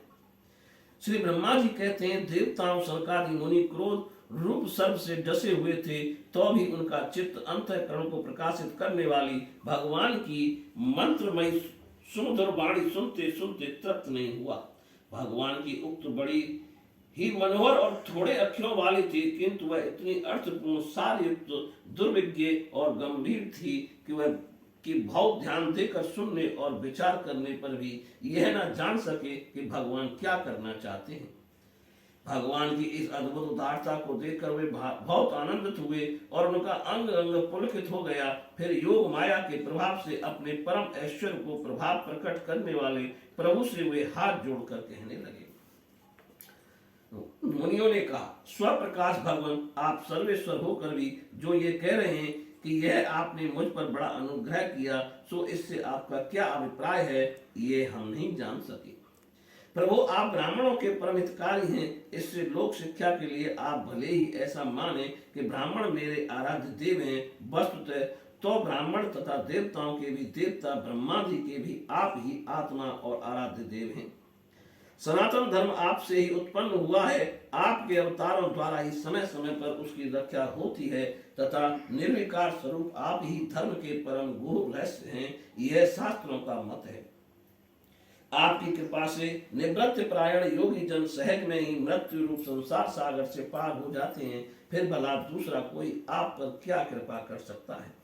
श्री ब्रह्मा जी कहते हैं, देवताओं सनकादि मुनि क्रोध रूप सर्प से डसे हुए थे, तो भी उनका चित्त अंतःकरण को प्रकाशित करने वाली भगवान की मंत्रमय सुमधुर वाणी सुनते सुनते तृप्त नहीं हुआ। भगवान की उक्त बड़ी ही मनोहर और थोड़े अक्षरों वाली थी, किंतु वह इतनी अर्थपूर्ण सार युक्त दुर्विज्ञ और गंभीर थी कि बहुत ध्यान देकर सुनने और विचार करने पर भी यह न जान सके कि भगवान क्या करना चाहते हैं। भगवान की इस अद्भुत उदारता को देखकर वे बहुत आनंदित हुए और उनका अंग अंग पुलकित हो गया। फिर योग माया के प्रभाव से अपने परम ऐश्वर्य को प्रभाव प्रकट करने वाले प्रभु से वे हाथ जोड़कर कहने लगे, मुनियों ने कहा, स्वप्रकाश भगवान, आप सर्वेश्वर होकर भी जो ये कह रहे हैं कि यह आपने मुझ पर बड़ा अनुग्रह किया, सो इससे आपका क्या अभिप्राय है, ये हम नहीं जान सके। प्रभु, आप ब्राह्मणों के परम हितकारी हैं, इससे लोक शिक्षा के लिए आप भले ही ऐसा माने कि ब्राह्मण मेरे आराध्य देव हैं। वस्तुतः तो ब्राह्मण तथा देवताओं के भी देवता ब्रह्मादि के भी आप ही आत्मा और आराध्य देव हैं। सनातन धर्म आपसे ही उत्पन्न हुआ है, आपके अवतारों द्वारा ही समय समय पर उसकी रक्षा होती है तथा निर्विकार स्वरूप आप ही धर्म के परम गुरु रहस्य हैं, यह शास्त्रों का मत है। आपकी कृपा से निवृत्त प्रायण योगी जन सहज में ही मृत्यु रूप संसार सागर से पार हो जाते हैं, फिर भला दूसरा कोई आप पर क्या कृपा कर सकता है।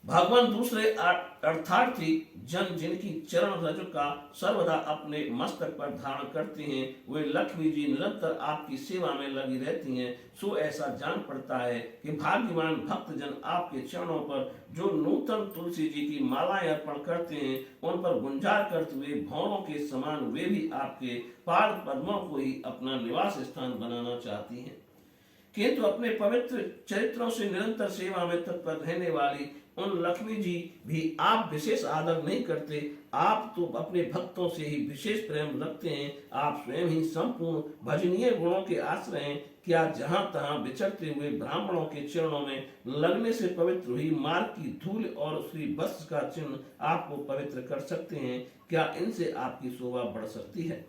भगवान दूसरे अर्थार्थी जन जिनकी चरण रज का सर्वदा अपने मस्तक पर धारण करते हैं, वे लक्ष्मी जी निरंतर आपकी सेवा में लगी रहती हैं। सो ऐसा जान पड़ता है कि भाग्यवान भक्त जन आपके चरणों पर जो नूतन तुलसी जी की मालाएं अर्पण करते हैं, उन पर गुंजार करते हुए भौरों के समान वे भी आपके पाद पद्मों को ही अपना निवास स्थान बनाना चाहती हैं। किंतु अपने पवित्र चरित्रों से निरंतर सेवा में तत्पर रहने वाली उन लक्ष्मी जी भी आप विशेष आदर नहीं करते। आप तो अपने भक्तों से ही विशेष प्रेम रखते हैं। आप स्वयं ही संपूर्ण भजनीय गुणों के आश्रय हैं। क्या जहां तहां विचरते हुए ब्राह्मणों के चरणों में लगने से पवित्र हुई मार्ग की धूल और श्री वस्त्र का चिन्ह आपको पवित्र कर सकते हैं? क्या इनसे आपकी शोभा बढ़ सकती है?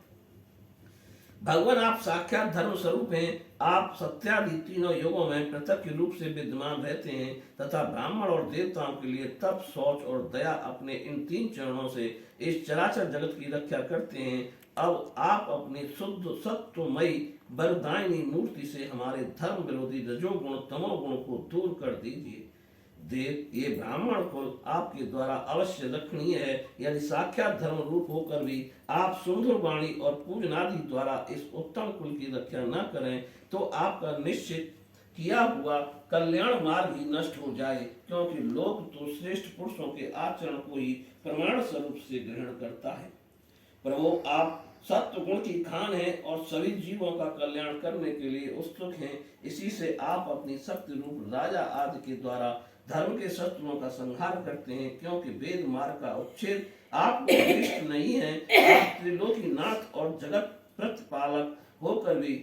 भगवान, आप साक्षात धर्म स्वरूप हैं। आप सत्यादि तीनों युगों में प्रत्यक्ष रूप से विद्यमान रहते हैं तथा ब्राह्मण और देवताओं के लिए तप, शौच और दया अपने इन तीन चरणों से इस चराचर जगत की रक्षा करते हैं। अब आप अपनी शुद्ध सत्वमयी वरदायिनी मूर्ति से हमारे धर्म विरोधी रजोगुण तमोगुण को दूर कर दीजिए। देव, ये ब्राह्मण कुल आपके द्वारा अवश्य रक्षणीय है। यदि साक्षात धर्म रूप होकर भी आप सुंदर वाणी और पूजनादि द्वारा इस उत्तम कुल की रक्षा न करें, तो आपका निश्चित किया हुआ कल्याण मार्ग ही नष्ट हो जाए, क्योंकि लोग तो श्रेष्ठ पुरुषों के आचरण को ही प्रमाण स्वरूप से ग्रहण करता है। प्रभु, आप सत्व गुण की खान है और सभी जीवों का कल्याण करने के लिए उत्सुक हैं। इसी से आप अपनी शक्ति रूप राजा आदि के द्वारा धर्म के शत्रुओं का संहार करते हैं, क्योंकि वेद मार्ग का उच्छेद आपको इष्ट नहीं है। आप त्रिलोकीनाथ और जगत प्रतिपालक होकर भी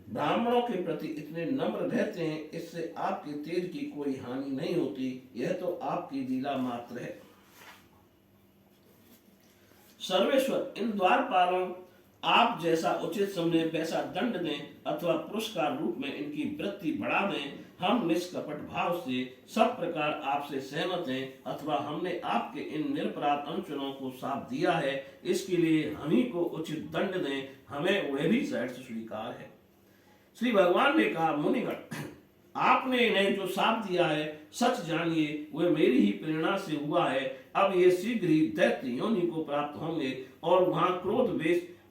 ब्राह्मणों के प्रति इतने नम्र रहते हैं, इससे आपके तेज की कोई हानि नहीं होती। यह तो आपकी लीला मात्र है। सर्वेश्वर, इन द्वारपालों आप जैसा उचित समझे वैसा दंड दें अथवा पुरस्कार रूप में इनकी वृत्ति बढ़ा दें। हम निष्कपट भाव से सब प्रकार आपसे सहमत हैं, अथवा हमने आपके इन निरपराध अनुचरों को साथ दिया है, इसके लिए हम ही को उचित दंड दें, हमें वह भी सहर्ष स्वीकार है। श्री भगवान ने कहा, मुनिगण, आपने इन्हें जो साथ दिया है सच जानिए वह मेरी ही प्रेरणा से हुआ है। अब ये शीघ्र ही दैत्य योनि को प्राप्त होंगे और वहां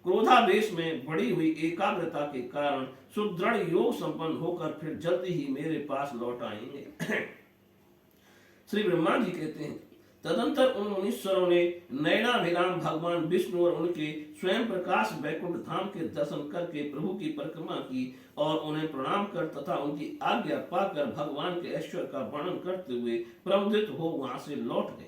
क्रोधावेश में बढ़ी हुई एकाग्रता के कारण सुदृढ़ योग संपन्न होकर फिर जल्दी ही मेरे पास लौट आएंगे। श्री ब्रह्मा जी कहते हैं, तदंतर उन मुनीश्वरों ने नयनाभिराम भगवान विष्णु और उनके स्वयं प्रकाश वैकुंठ धाम के दर्शन करके प्रभु की परिक्रमा की और उन्हें प्रणाम कर तथा उनकी आज्ञा पाकर भगवान के ऐश्वर्य का वर्णन करते हुए प्रमुदित हो वहां से लौट गए।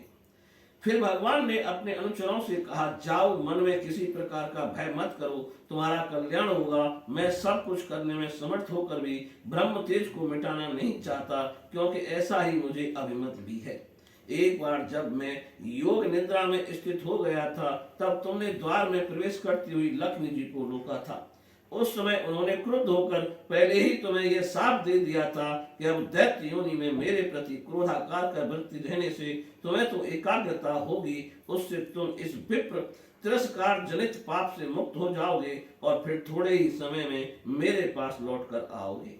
फिर भगवान ने अपने अनुचरों से कहा, जाओ, मन में किसी प्रकार का भय मत करो, तुम्हारा कल्याण होगा। मैं सब कुछ करने में समर्थ होकर भी ब्रह्म तेज को मिटाना नहीं चाहता, क्योंकि ऐसा ही मुझे अभिमत भी है। एक बार जब मैं योग निद्रा में स्थित हो गया था, तब तुमने द्वार में प्रवेश करती हुई लक्ष्मी जी को रोका था। उस समय उन्होंने क्रुद्ध होकर पहले ही तुम्हें यह शाप दे दिया था कि अब दैत्य योनि में मेरे प्रति क्रोधाकार का वृत्ति रहने से तुम्हें तो एकाग्रता होगी, उससे तुम इस विप्र तिरस्कार जनित पाप से मुक्त हो जाओगे और फिर थोड़े ही समय में मेरे पास लौट कर आओगे।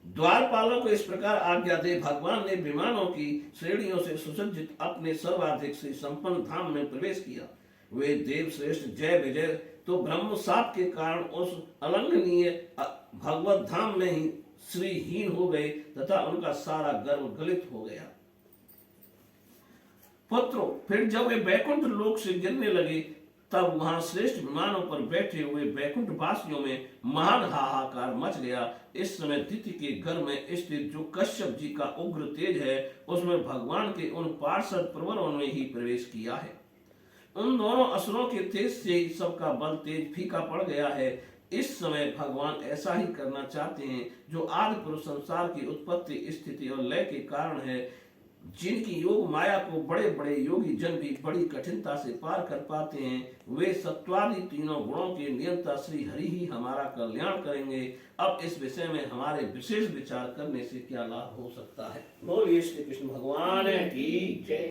द्वारपालों को इस प्रकार आज्ञा दे भगवान ने विमानों की श्रेणियों से सुसज्जित अपने सर्वाधिक से संपन्न धाम में प्रवेश किया। वे देव श्रेष्ठ जय विजय तो ब्रह्म शाप के कारण उस अलंघनीय भगवत धाम में ही श्रीहीन हो गए तथा उनका सारा गर्व गलित हो गया। पुत्रों, फिर जब वे बैकुंठ लोक से गिरने लगे तब वहां श्रेष्ठ विमानों पर बैठे हुए वैकुंठ वासियों में महान हाहाकार मच गया। इस समय दिति के घर में स्थित जो कश्यप जी का उग्र तेज है, उसमें भगवान के उन पार्षद प्रवरों ने ही प्रवेश किया है। उन दोनों असुरों के तेज से ही सबका बल तेज फीका पड़ गया है। इस समय भगवान ऐसा ही करना चाहते हैं जो आदि पुरुष संसार की उत्पत्ति, स्थिति और लय के कारण है, जिनकी योग माया को बड़े बड़े योगी जन भी बड़ी कठिनता से पार कर पाते हैं। वे सत्वादि तीनों गुणों के नियंता श्री हरि ही हमारा कल्याण करेंगे। अब इस विषय में हमारे विशेष विचार करने से क्या लाभ हो सकता है। बोलिए श्री कृष्ण भगवान की जय।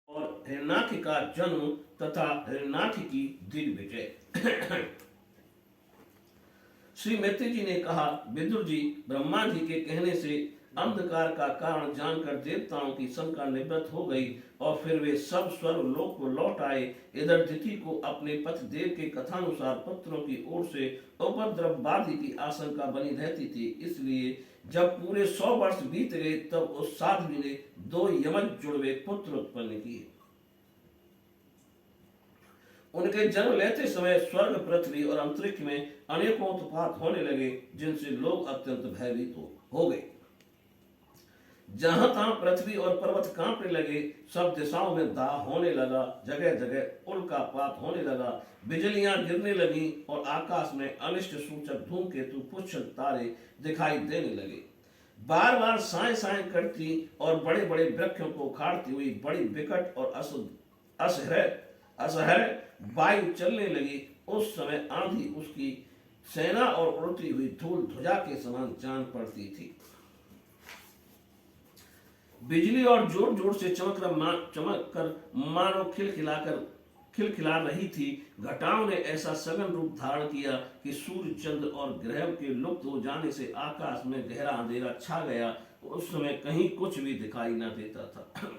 और हिरण्याक्ष का जन्म तथा हिरण्याक्ष की दिग्विजय। श्री मैत्री जी ने कहा, विदुर जी, ब्रह्मा जी के कहने से अंधकार का कारण जानकर देवताओं की शंका निवृत्त हो गई और फिर वे सब स्वर्ग लोक को लौट आए। इधर दिति को अपने पति देव के कथानुसार पुत्रों की ओर से उपद्रव बाधी की आशंका बनी रहती थी, इसलिए जब पूरे 100 वर्ष बीत गए तब उस साध्वी ने 2 यमज जुड़वे पुत्र उत्पन्न किए। उनके जन्म लेते समय स्वर्ग, पृथ्वी और अंतरिक्ष में अनेकों उत्पात होने लगे, जिनसे लोग अत्यंत भयभीत हो गए। जहां तहां पृथ्वी और पर्वत कांपने लगे, सब दिशाओं में दाह होने लगा, जगह जगह उल्कापात होने लगा, बिजलियां गिरने लगी और आकाश में अनिष्ट सूचक धूमकेतु, पुच्छ तारे दिखाई देने लगे। बार बार साए साए करती और बड़े बड़े वृक्षों को उखाड़ती हुई बड़ी विकट और असह्य वायु चलने लगी। उस समय आंधी उसकी सेना और उड़ती हुई धूल ध्वजा के समान जान पड़ती थी। बिजली और जोर जोर से चमक कर मानो खिलखिला रही थी। घटाओं ने ऐसा सघन रूप धारण किया कि सूर्य, चंद्र और ग्रह के लुप्त हो जाने से आकाश में गहरा अंधेरा छा गया। उस समय कहीं कुछ भी दिखाई न देता था।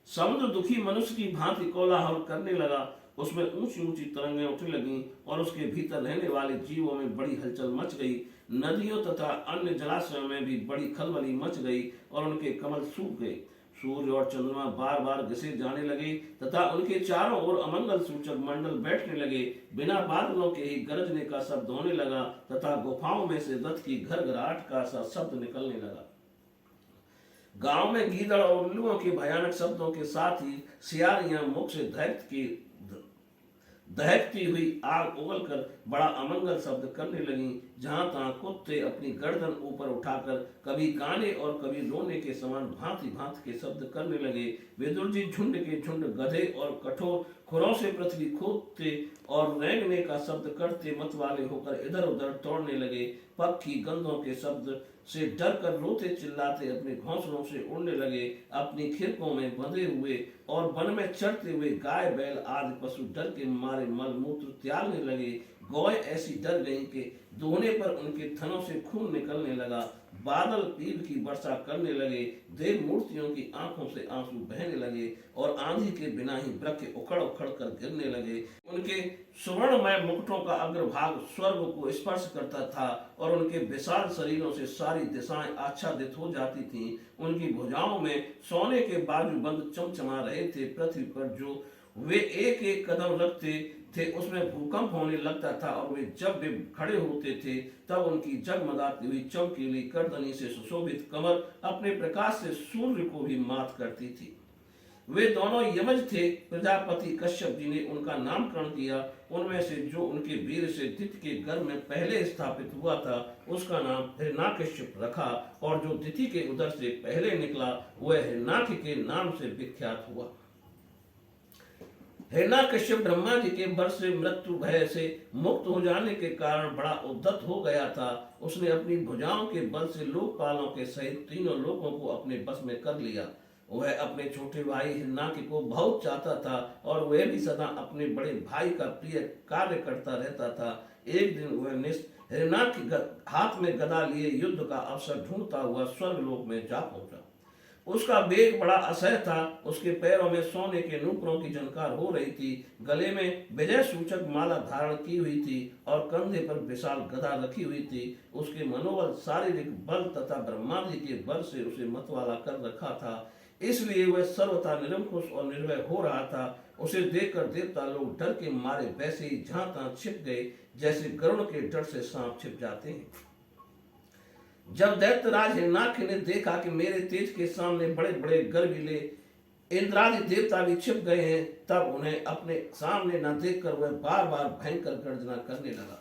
समुद्र दुखी मनुष्य की भांति कोलाहल करने लगा, उसमें ऊंची ऊंची तरंगें उठने लगीं और उसके भीतर रहने वाले जीवों में बड़ी हलचल मच गई। नदियों तथा अन्य जलाशयों में भी बड़ी खलबली मच गई और उनके कमल सूख गए। सूर्य और चंद्रमा बार बार घिसे जाने लगे तथा उनके चारों ओर अमंगल सूचक मंडल बैठने लगे। बिना बादलों के ही गरजने का शब्द होने लगा तथा गुफाओं में से रथ की घरघराहट का सा शब्द निकलने लगा। गांव में गीदड़ और उल्लुओं के भयानक शब्दों के साथ ही सियारियां मुख से दहकती हुई आग उगलकर बड़ा अमंगल शब्द करने लगी। जहां तहां कुत्ते अपनी गर्दन ऊपर उठाकर कभी गाने और कभी रोने के समान भांति भांति के शब्द करने लगे। विदुर जी झुंड के झुंड गधे और कठोर खुरों से पृथ्वी खोदते और रेंगने का शब्द करते मतवाले होकर इधर उधर दौड़ने लगे। पक्षी गंधों के शब्द से डर कर रोते चिल्लाते अपने घोंसलों से उड़ने लगे। अपनी खिड़कों में बंधे हुए और वन में चरते हुए गाय बैल आदि पशु डर के मारे मल मूत्र त्यागने लगे। गौएं ऐसी डर गईं कि दोहने पर उनके थनों से खून निकलने लगा। बादल पीप की वर्षा करने लगे। देव मूर्तियों की आंखों से आंसू बहने लगे और आंधी के बिना ही वृक्ष उखड़ उखड़ कर गिरने लगे। उनके सुवर्णमय मुकुटों का अग्रभाग स्वर्ग को स्पर्श करता था और उनके विशाल शरीरों से सारी दिशाएं आच्छादित हो जाती थीं। उनकी भुजाओं में सोने के बाजूबंद चमचमा रहे थे। पृथ्वी पर जो वे एक एक कदम रखते थे उसमें भूकंप होने लगता था और जब वे खड़े होते थे तब उनकी जगमगाती हुई चमकीली गर्दनी से सुशोभित कमर अपने प्रकाश से सूर्य को भी मात करती थी। वे दोनों यमज थे। प्रजापति कश्यप जी ने उनका नामकरण किया। उनमें से जो उनके वीर से दिति के गर्भ में पहले स्थापित हुआ था उसका नाम हिरण्याकश्यप रखा और जो दिति के उदर से पहले निकला वह हिरण्याक्ष के नाम से विख्यात हुआ। हिरण्याकश्यप ब्रह्मा जी के वर्ष से मृत्यु भय से मुक्त हो जाने के कारण बड़ा उद्धत हो गया था। उसने अपनी भुजाओं के बल से लोकपालों के सहित तीनों लोगों को अपने बस में कर लिया। वह अपने छोटे भाई हिरण्याक्ष को बहुत चाहता था और वह भी सदा अपने बड़े भाई का प्रिय कार्य करता रहता था। एक दिन वह हिरण्याक्ष हाथ में गदा लिए युद्ध का अवसर ढूंढता हुआ स्वर्गलोक में जा पहुंचा। उसका वेग बड़ा असह्य था। उसके पैरों में सोने के नूपुरों की झनकार हो रही थी। गले में विजय सूचक माला धारण की हुई थी और कंधे पर विशाल गदा रखी हुई थी। उसके मनोबल, शारीरिक बल तथा ब्रह्मा जी के बल से उसे मतवाला कर रखा था। इसलिए वह सर्वथा निरंकुश और निर्भय हो रहा था। उसे देखकर देवता लोग डर के मारे वैसे ही जहां तहां छिप गए, जैसे गरुड़ के डर से सांप छिप जाते हैं। जब दैत्यराज हिरण्याक्ष ने देखा कि मेरे तेज के सामने बड़े बड़े गर्विले इंद्रादि देवता भी छिप गए हैं, तब उन्हें अपने सामने न देखकर वह बार बार भयंकर गर्जना करने लगा।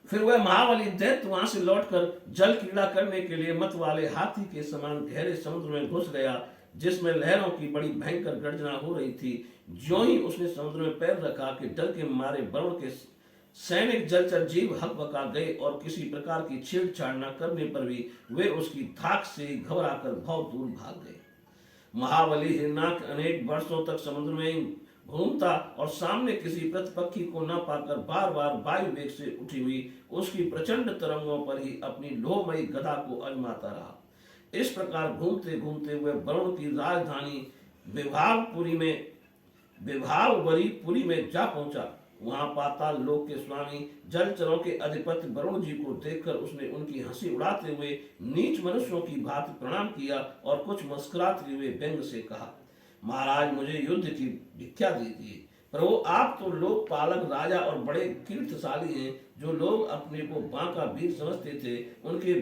फिर वह महाबली दैत्य वहां से लौटकर जल क्रीड़ा करने के लिए मत वाले हाथी के समान गहरे समुद्र में घुस गया, जिसमें लहरों की बड़ी भयंकर गर्जना हो रही थी। ज्यों ही उसने समुद्र में पैर रखा कि डर के मारे वरुण के सैनिक जलचर जीव हकबका गए, और किसी प्रकार की छेड़छाड़ न करने पर भी वे उसकी धाक से घबराकर बहुत दूर भाग गए। महाबली हिरण्याक्ष अनेक वर्षों तक समुद्र में घूमता और सामने किसी प्रतिपक्षी को न पाकर बार बार वायु वेग से उठी हुई उसकी प्रचंड तरंगों पर ही अपनी लोहमयी गदा को अजमाता रहा। इस प्रकार घूमते घूमते वह वरुण की राजधानी विभावरी में जा पहुंचा। वहां पाताल लोक के स्वामी जलचरों के अधिपति वरुण जी को देखकर उसने उनकी हंसी उड़ाते हुए नीच मनुष्यों की भांति प्रणाम किया और कुछ मुस्कुराते हुए व्यंग से कहा, महाराज मुझे युद्ध की भिक्षा दीजिए। प्रभु आप तो लोक पालक राजा और बड़े कीर्तिशाली हैं। जो लोग अपने को बांका वीर समझते थे, उनके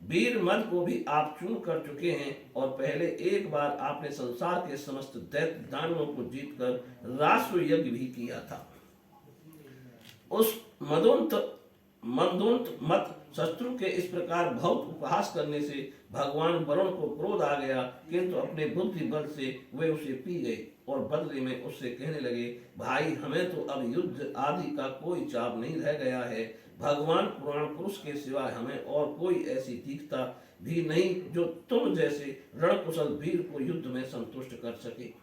वीर मद को भी आप चून कर चुके हैं, और पहले एक बार आपने संसार के समस्त दैत्य दानवों को जीतकर राष्ट्र यज्ञ भी किया था। उस मंदोंत मत शत्रु के इस प्रकार बहुत उपहास करने से भगवान वरुण को क्रोध आ गया, किंतु अपने बुद्धि बल से वे उसे पी गए और बदले में उससे कहने लगे, भाई हमें तो अब युद्ध आदि का कोई चाव नहीं रह गया है। भगवान पुराण पुरुष के सिवाय हमें और कोई ऐसी दीखता भी नहीं जो तुम जैसे रणकुशल वीर को युद्ध में संतुष्ट कर सके।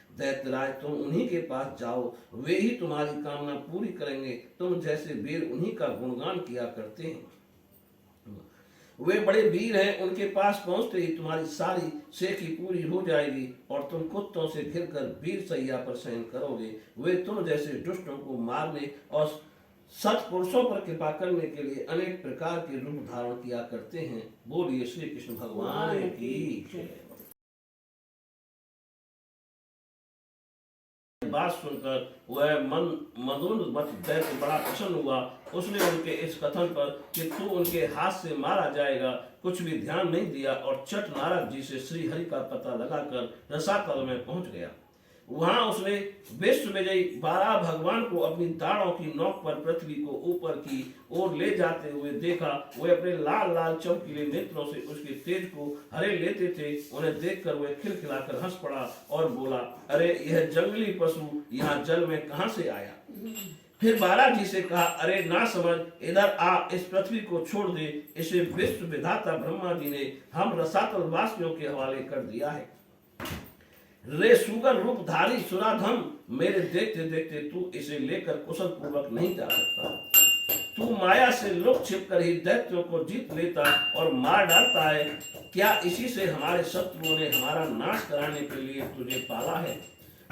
दैत्यराज तुम उन्हीं के पास जाओ, वे ही तुम्हारी कामना पूरी करेंगे। तुम जैसे वीर उन्हीं का गुणगान किया करते हैं। वे बड़े वीर हैं, उनके पास पहुंचते ही तुम्हारी सारी सेठी पूरी हो जाएगी और तुम कुत्तों से घिरकर वीर सैया पर शयन करोगे। वे तुम जैसे दुष्टों को मारने और सत्पुरुषों पर कृपा करने के लिए अनेक प्रकार के रूप धारण किया करते हैं। बोलिए श्री कृष्ण भगवान की। बात सुनकर वह मदोन्मत्त दैत्य बड़ा प्रसन्न हुआ। उसने उनके इस कथन पर कि तू उनके हाथ से मारा जाएगा कुछ भी ध्यान नहीं दिया और चट नारद जी से श्री हरि का पता लगाकर रसातल में पहुंच गया। वहां उसने विश्व विजयी 12 भगवान को अपनी दाढ़ों की नोक पर पृथ्वी को ऊपर की ओर ले जाते हुए देखा। वे अपने लाल लाल चमकीले नेत्रों से उसके तेज को हरे लेते थे। उन्हें देखकर वह खिलखिलाकर हंस पड़ा और बोला, अरे यह जंगली पशु यहाँ जल में कहां से आया। फिर बालाजी से कहा, अरे ना समझ, इधर आ, इस पृथ्वी को छोड़ दे। इसे विश्व विधाता ब्रह्मा जी ने हम रसातल वासियों के हवाले कर दिया है। रे सुगर रूपधारी सुराधम, मेरे देखते देखते तू इसे लेकर कुशल पूर्वक नहीं जा सकता। तू माया से लुक छिप कर ही दैत्यों को जीत लेता और मार डालता है। क्या इसी से हमारे शत्रुओं ने हमारा नाश कराने के लिए तुझे पाला है।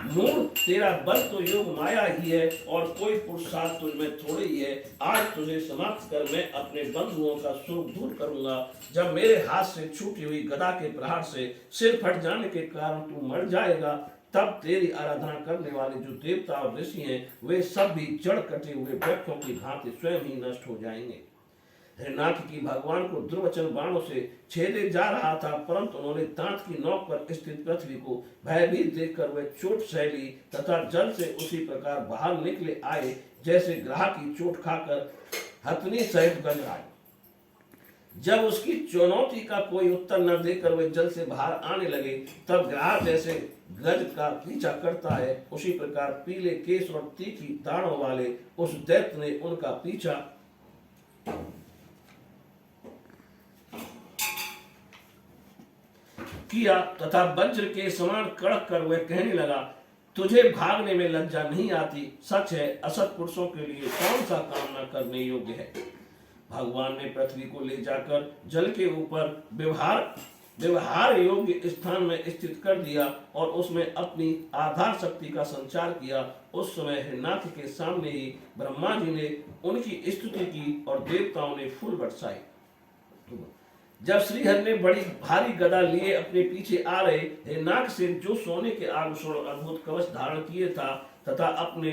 मूल तेरा बल तो योग माया ही है और कोई पुरुषार्थ तुझमें थोड़ी ही है। आज तुझे समाप्त कर मैं अपने बंधुओं का शोक दूर करूंगा। जब मेरे हाथ से छूटी हुई गदा के प्रहार से सिर फट जाने के कारण तू मर जाएगा, तब तेरी आराधना करने वाले जो देवता और ऋषि हैं, वे सब भी जड़ कटे हुए वृक्षों की भांति स्वयं ही नष्ट हो जाएंगे। हिरण्याक्ष की भगवान को दुर्वचन बाणों से छेदे जा रहा था, परंतु उन्होंने दांत की नोक पर स्थित पृथ्वी को भयभीत देखकर वे चोट सह ली तथा जल से उसी प्रकार बाहर निकले आए जैसे ग्राह की चोट खाकर हथनी सहित गंजराए। जब उसकी चुनौती का कोई उत्तर न देकर वे जल से बाहर आने लगे, तब ग्राह जैसे गज का पीछा करता है, उसी प्रकार पीले केश और तीखी दाढ़ों वाले उस दैत्य ने उनका पीछा किया तथा वज्र के समान कड़क कर वह कहने लगा, तुझे भागने में लज्जा नहीं आती। सच है, असत पुरुषों के लिए कौन सा काम न करने योग्य है। भगवान ने पृथ्वी को ले जाकर जल के ऊपर व्यवहार योग्य स्थान में स्थित कर दिया और उसमें अपनी आधार शक्ति का संचार किया। उस समय हिरण्याक्ष के सामने ही ब्रह्मा जी ने उनकी स्तुति की और देवताओं ने फूल बरसाए। जब श्रीहरि ने बड़ी भारी गदा लिए अपने पीछे आ रहे हिरणाक्ष से जो सोने के आभूषण और अद्भुत कवच धारण किए था तथा अपने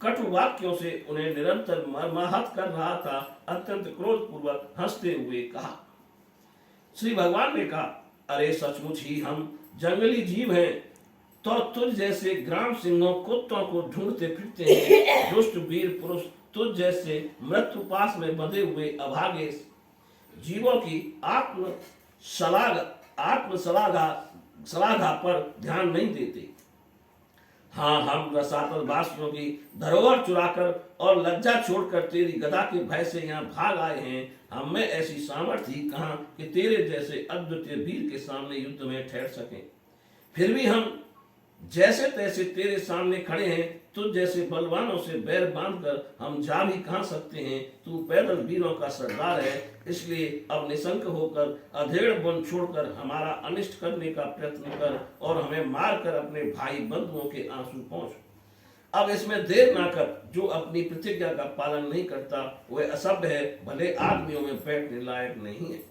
कटु वाक्यों से उन्हें निरंतर मर्माहत कर रहा था, अत्यंत क्रोध पूर्वक हंसते हुए कहा। श्री भगवान ने कहा, अरे सचमुच ही हम जंगली जीव हैं, तो तुझ जैसे ग्राम सिंहों कुत्तों को ढूंढते फिरते हैं। दुष्ट वीर पुरुष तुझ जैसे मृत्यु पास में बंधे हुए अभागे जीवों की आत्म सलाघा पर ध्यान नहीं देते। हाँ, हम रसातल वासियों की धरोहर चुराकर और लज्जा छोड़कर तेरी गदा के भय से यहाँ भाग आए हैं। हम में ऐसी सामर्थ्य ही कहाँ कि तेरे जैसे अद्वितीय वीर के सामने युद्ध में ठहर सकें। फिर भी हम जैसे तैसे तेरे सामने खड़े हैं। तुझ जैसे बलवानों से बैर बांधकर हम जा भी कहाँ सकते हैं। तू पैदल वीरों का सरदार है, इसलिए अब निशंक होकर अधेड़ वन छोड़कर हमारा अनिष्ट करने का प्रयत्न कर और हमें मारकर अपने भाई बंधुओं के आंसू पहुंच। अब इसमें देर ना कर। जो अपनी प्रतिज्ञा का पालन नहीं करता वह असभ्य है, भले आदमियों में बैठने लायक नहीं है।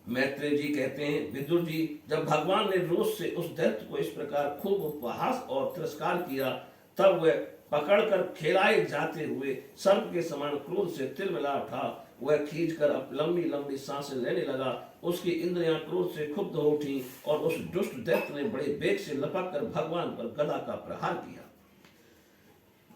मैत्रेय जी कहते हैं, विदुर जी, जब भगवान ने रोष से उस दैत्य को इस प्रकार खूब उपहास और तिरस्कार किया, तब वह पकड़कर खेलाए जाते हुए सर्प के समान क्रोध से तिलमिला उठा। वह खींचकर अब लंबी लंबी सांसें लेने लगा। उसकी इंद्रियां क्रोध से क्षुब्ध हो उठी और उस दुष्ट दैत्य ने बड़े वेग से लपक कर भगवान पर गदा का प्रहार किया।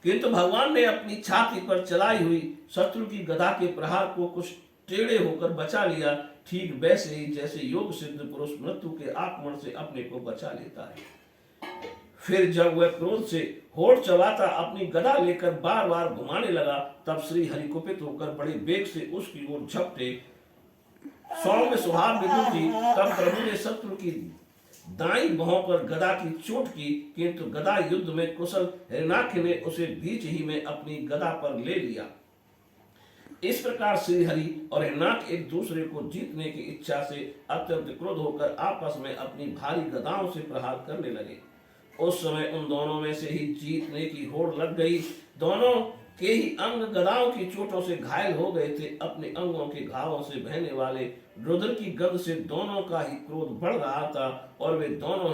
किंतु भगवान ने अपनी छाती पर चलाई हुई शत्रु की गदा के प्रहार को कुछ टेढ़े होकर बचा लिया, ठीक वैसे ही जैसे योग सिद्ध पुरुष मृत्यु के आक्रमण से अपने को बचा लेता है। फिर जब वह क्रोध से होठ चबाता अपनी गदा लेकर बार बार घुमाने लगा, तब श्री हरि कुपित होकर बड़े वेग से उसकी ओर झपटे। सौम्य स्वभाव विदुर जी, तब प्रभु ने शत्रु की दाई बाहों पर गदा की चोट की, किंतु गदा युद्ध में कुशल हिरणाक्ष ने उसे बीच ही में अपनी गदा पर ले लिया। इस प्रकार श्री हरि और हिरणाक्ष एक दूसरे को जीतने की इच्छा से अत्यंत क्रोध होकर आपस में अपनी भारी गदाओं से प्रहार करने लगे। उस समय उन दोनों में से ही जीतने की होड़ लग गई। दोनों के ही अंग गदाओं की चोटों से घायल हो गए थे। अपने अंगों के घावों से बहने वाले रुद्र की गंध से दोनों का ही क्रोध बढ़ रहा था और वे दोनों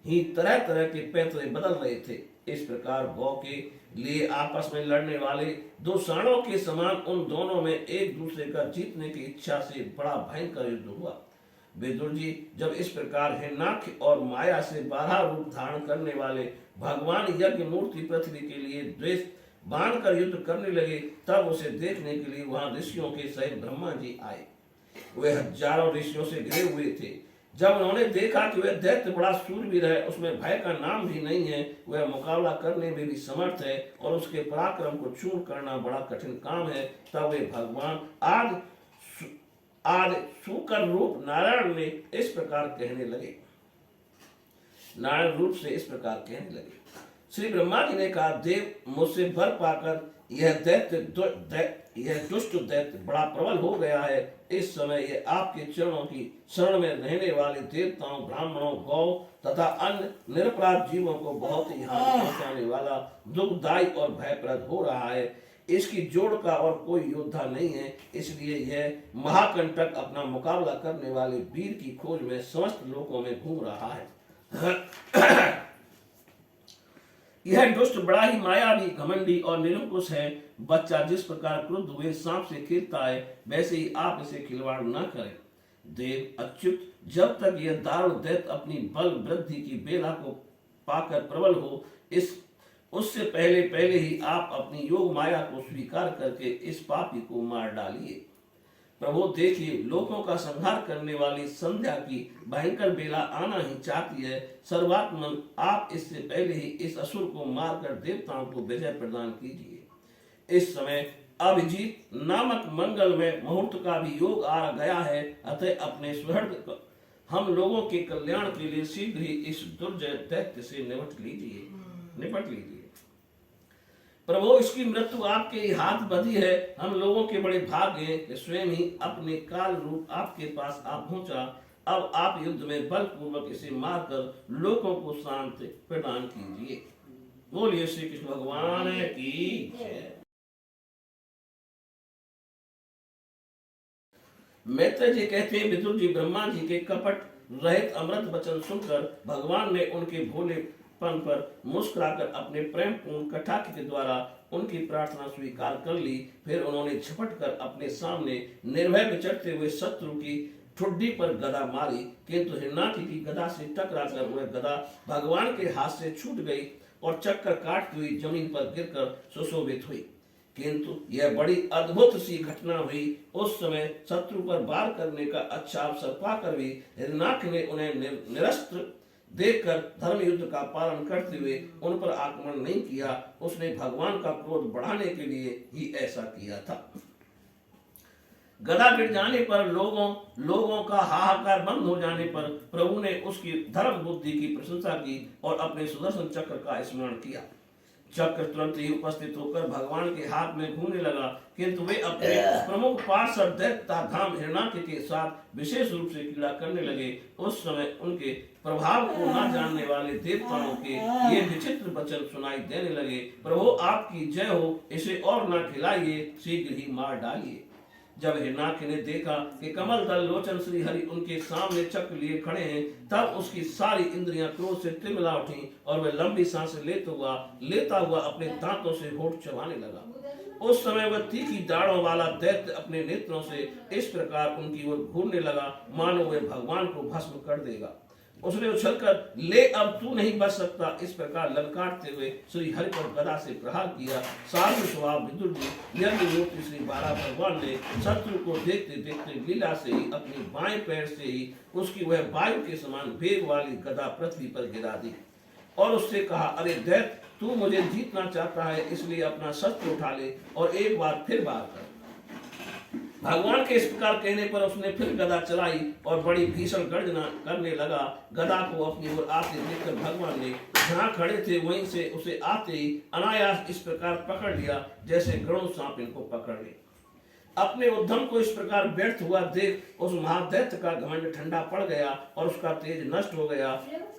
ही तरह तरह के पैतरे बदल रहे थे। इस प्रकार गौ के लिए आपस में लड़ने वाले दो सांडों के समान उन दोनों में एक दूसरे का जीतने की इच्छा से बड़ा भयंकर युद्ध हुआ। विदुर जी, जब इस प्रकार हिरणाक्ष और माया से 12 रूप धारण करने वाले भगवान यज्ञ मूर्ति पृथ्वी के लिए द्वेष बांध कर युद्ध करने लगे, तब उसे देखने के लिए वहां ऋषियों के सहित ब्रह्मा जी आए। वे हजारों ऋषियों से घिरे हुए थे। जब उन्होंने देखा कि वह दैत्य बड़ा शूरवीर है, उसमें भय का नाम भी नहीं है, वह मुकाबला करने में भी समर्थ है और उसके पराक्रम को चूर करना बड़ा कठिन काम है, तब वे भगवान आदि सुकर रूप नारायण ने इस प्रकार कहने लगे। नारायण रूप से इस प्रकार कहने लगे। श्री ब्रह्मा जी ने कहा, देव, मुझसे भर पाकर यह दुष्ट दैत्य बड़ा प्रबल हो गया है। इस समय यह आपके चरणों की शरण में रहने वाले देवताओं, ब्राह्मणों, गौ तथा अन्य निरपराध जीवों को बहुत ही हानि पहुंचाने वाला, दुखदायी और भयप्रद हो रहा है। इसकी जोड़ का और कोई योद्धा नहीं है, इसलिए यह महाकंटक अपना मुकाबला करने वाले वीर की खोज में समस्त लोकों में घूम रहा है। यह दुष्ट बड़ा ही मायावी, घमंडी और निरंकुश है। बच्चा जिस प्रकार क्रुद्ध हुए सांप से खेलता है, वैसे ही आप इसे खिलवाड़ न करें। देव अच्युत, जब तक यह दारुण दैत्य अपनी बल वृद्धि की बेला को पाकर प्रबल हो, उससे पहले ही आप अपनी योग माया को स्वीकार करके इस पापी को मार डालिए। प्रभु देखिए, लोगों का संहार करने वाली संध्या की भयंकर बेला आना ही चाहती है। सर्वात्मन, आप इससे पहले ही इस असुर को मारकर देवताओं को विजय प्रदान कीजिए। इस समय अभिजीत नामक मंगल में मुहूर्त का भी योग आ गया है, अतः अपने सुहृद हम लोगों के कल्याण के लिए शीघ्र ही इस दुर्जय दैत्य से निपट लीजिए। प्रभु, इसकी मृत्यु आपके हाथ बंधी है। हम लोगों के बड़े भाग्य हैं कि स्वयं ही अपने काल रूप आपके पास आ पहुंचा। अब आप युद्ध में बलपूर्वक इसे मारकर लोगों को शांति प्रदान कीजिए। बोलिए श्री कृष्ण भगवान की जय। मैत्रेय जी कहते हैं, विदुर जी ब्रह्मा जी के कपट रहित अमृत वचन सुनकर भगवान ने उनके भोलेपन पर मुस्कुराकर अपने प्रेम पूर्ण कटाक्ष के द्वारा उनकी प्रार्थना स्वीकार कर ली। फिर उन्होंने झपट कर अपने सामने निर्भय विचरते हुए शत्रु की ठुड्डी पर गदा मारी, किंतु हिरणाक्ष की गदा से टकराकर वह गदा भगवान के हाथ से छूट गई और चक्कर काटती हुई जमीन पर गिरकर सुशोभित हुई। किंतु यह बड़ी अद्भुत सी घटना हुई। उस समय शत्रु पर वार करने का अच्छा अवसर पाकर भी हिरणाक्ष ने उन्हें निरस्त्र देखकर धर्म युद्ध का पालन करते हुए उन पर आक्रमण नहीं किया। उसने भगवान का क्रोध बढ़ाने के लिए ही ऐसा किया था। गदा गिर जाने पर लोगों का हाहाकार बंद हो जाने पर प्रभु ने उसकी धर्म बुद्धि की प्रशंसा की और अपने सुदर्शन चक्र का स्मरण किया। चक्र तुरंत ही उपस्थित होकर भगवान के हाथ में घूमने लगा, किंतु वे अपने प्रमुख पार्षद दैत्याधाम हिरणाक्ष के साथ विशेष रूप से क्रीड़ा करने लगे। उस समय उनके प्रभाव को न जानने वाले देवताओं के ये विचित्र वचन सुनाई देने लगे, प्रभु आपकी जय हो, इसे और न खिलाइए, शीघ्र ही मार डालिए। जब हिरणाक्ष ने देखा कि कमल दल लोचन श्री हरि उनके सामने चक्र लिए खड़े हैं, तब उसकी सारी इंद्रियां क्रोध से तिलमिला उठी और वह लंबी सांसें लेता हुआ अपने दांतों से होठ चबाने लगा। उस समय वह तीखी दाढ़ों वाला दैत्य अपने नेत्रों से इस प्रकार उनकी ओर घूरने लगा, मानो वह भगवान को भस्म कर देगा। उसने उछलकर ले अब तू नहीं बच सकता, इस प्रकार ललकारते हुए श्री हरि पर गदा से प्रहार किया। साधु स्वभाव विदुर जी यज्ञ मूर्ति श्री बाला भगवान ने शत्रु को देखते देखते लीला से ही अपनी बाएं पैर से ही उसकी वह वायु के समान वेग वाली गदा पृथ्वी पर गिरा दी और उससे कहा, अरे दैत्य, तू मुझे जीतना चाहता है, इसलिए अपना शस्त्र उठा ले और एक बार फिर वार कर। भगवान के इस प्रकार कहने पर उसने फिर गदा चलाई और बड़ी भीषण गर्जना करने लगा। गदा को अपनी ओर आते देखकर भगवान ने जहाँ खड़े थे वहीं से उसे आते ही अनायास इस प्रकार पकड़ लिया जैसे गरुड़ सांप इनको पकड़ ले। अपने उद्यम को इस प्रकार व्यर्थ हुआ देख उस महादैत्य का घमंड ठंडा पड़ गया और उसका तेज नष्ट हो गया।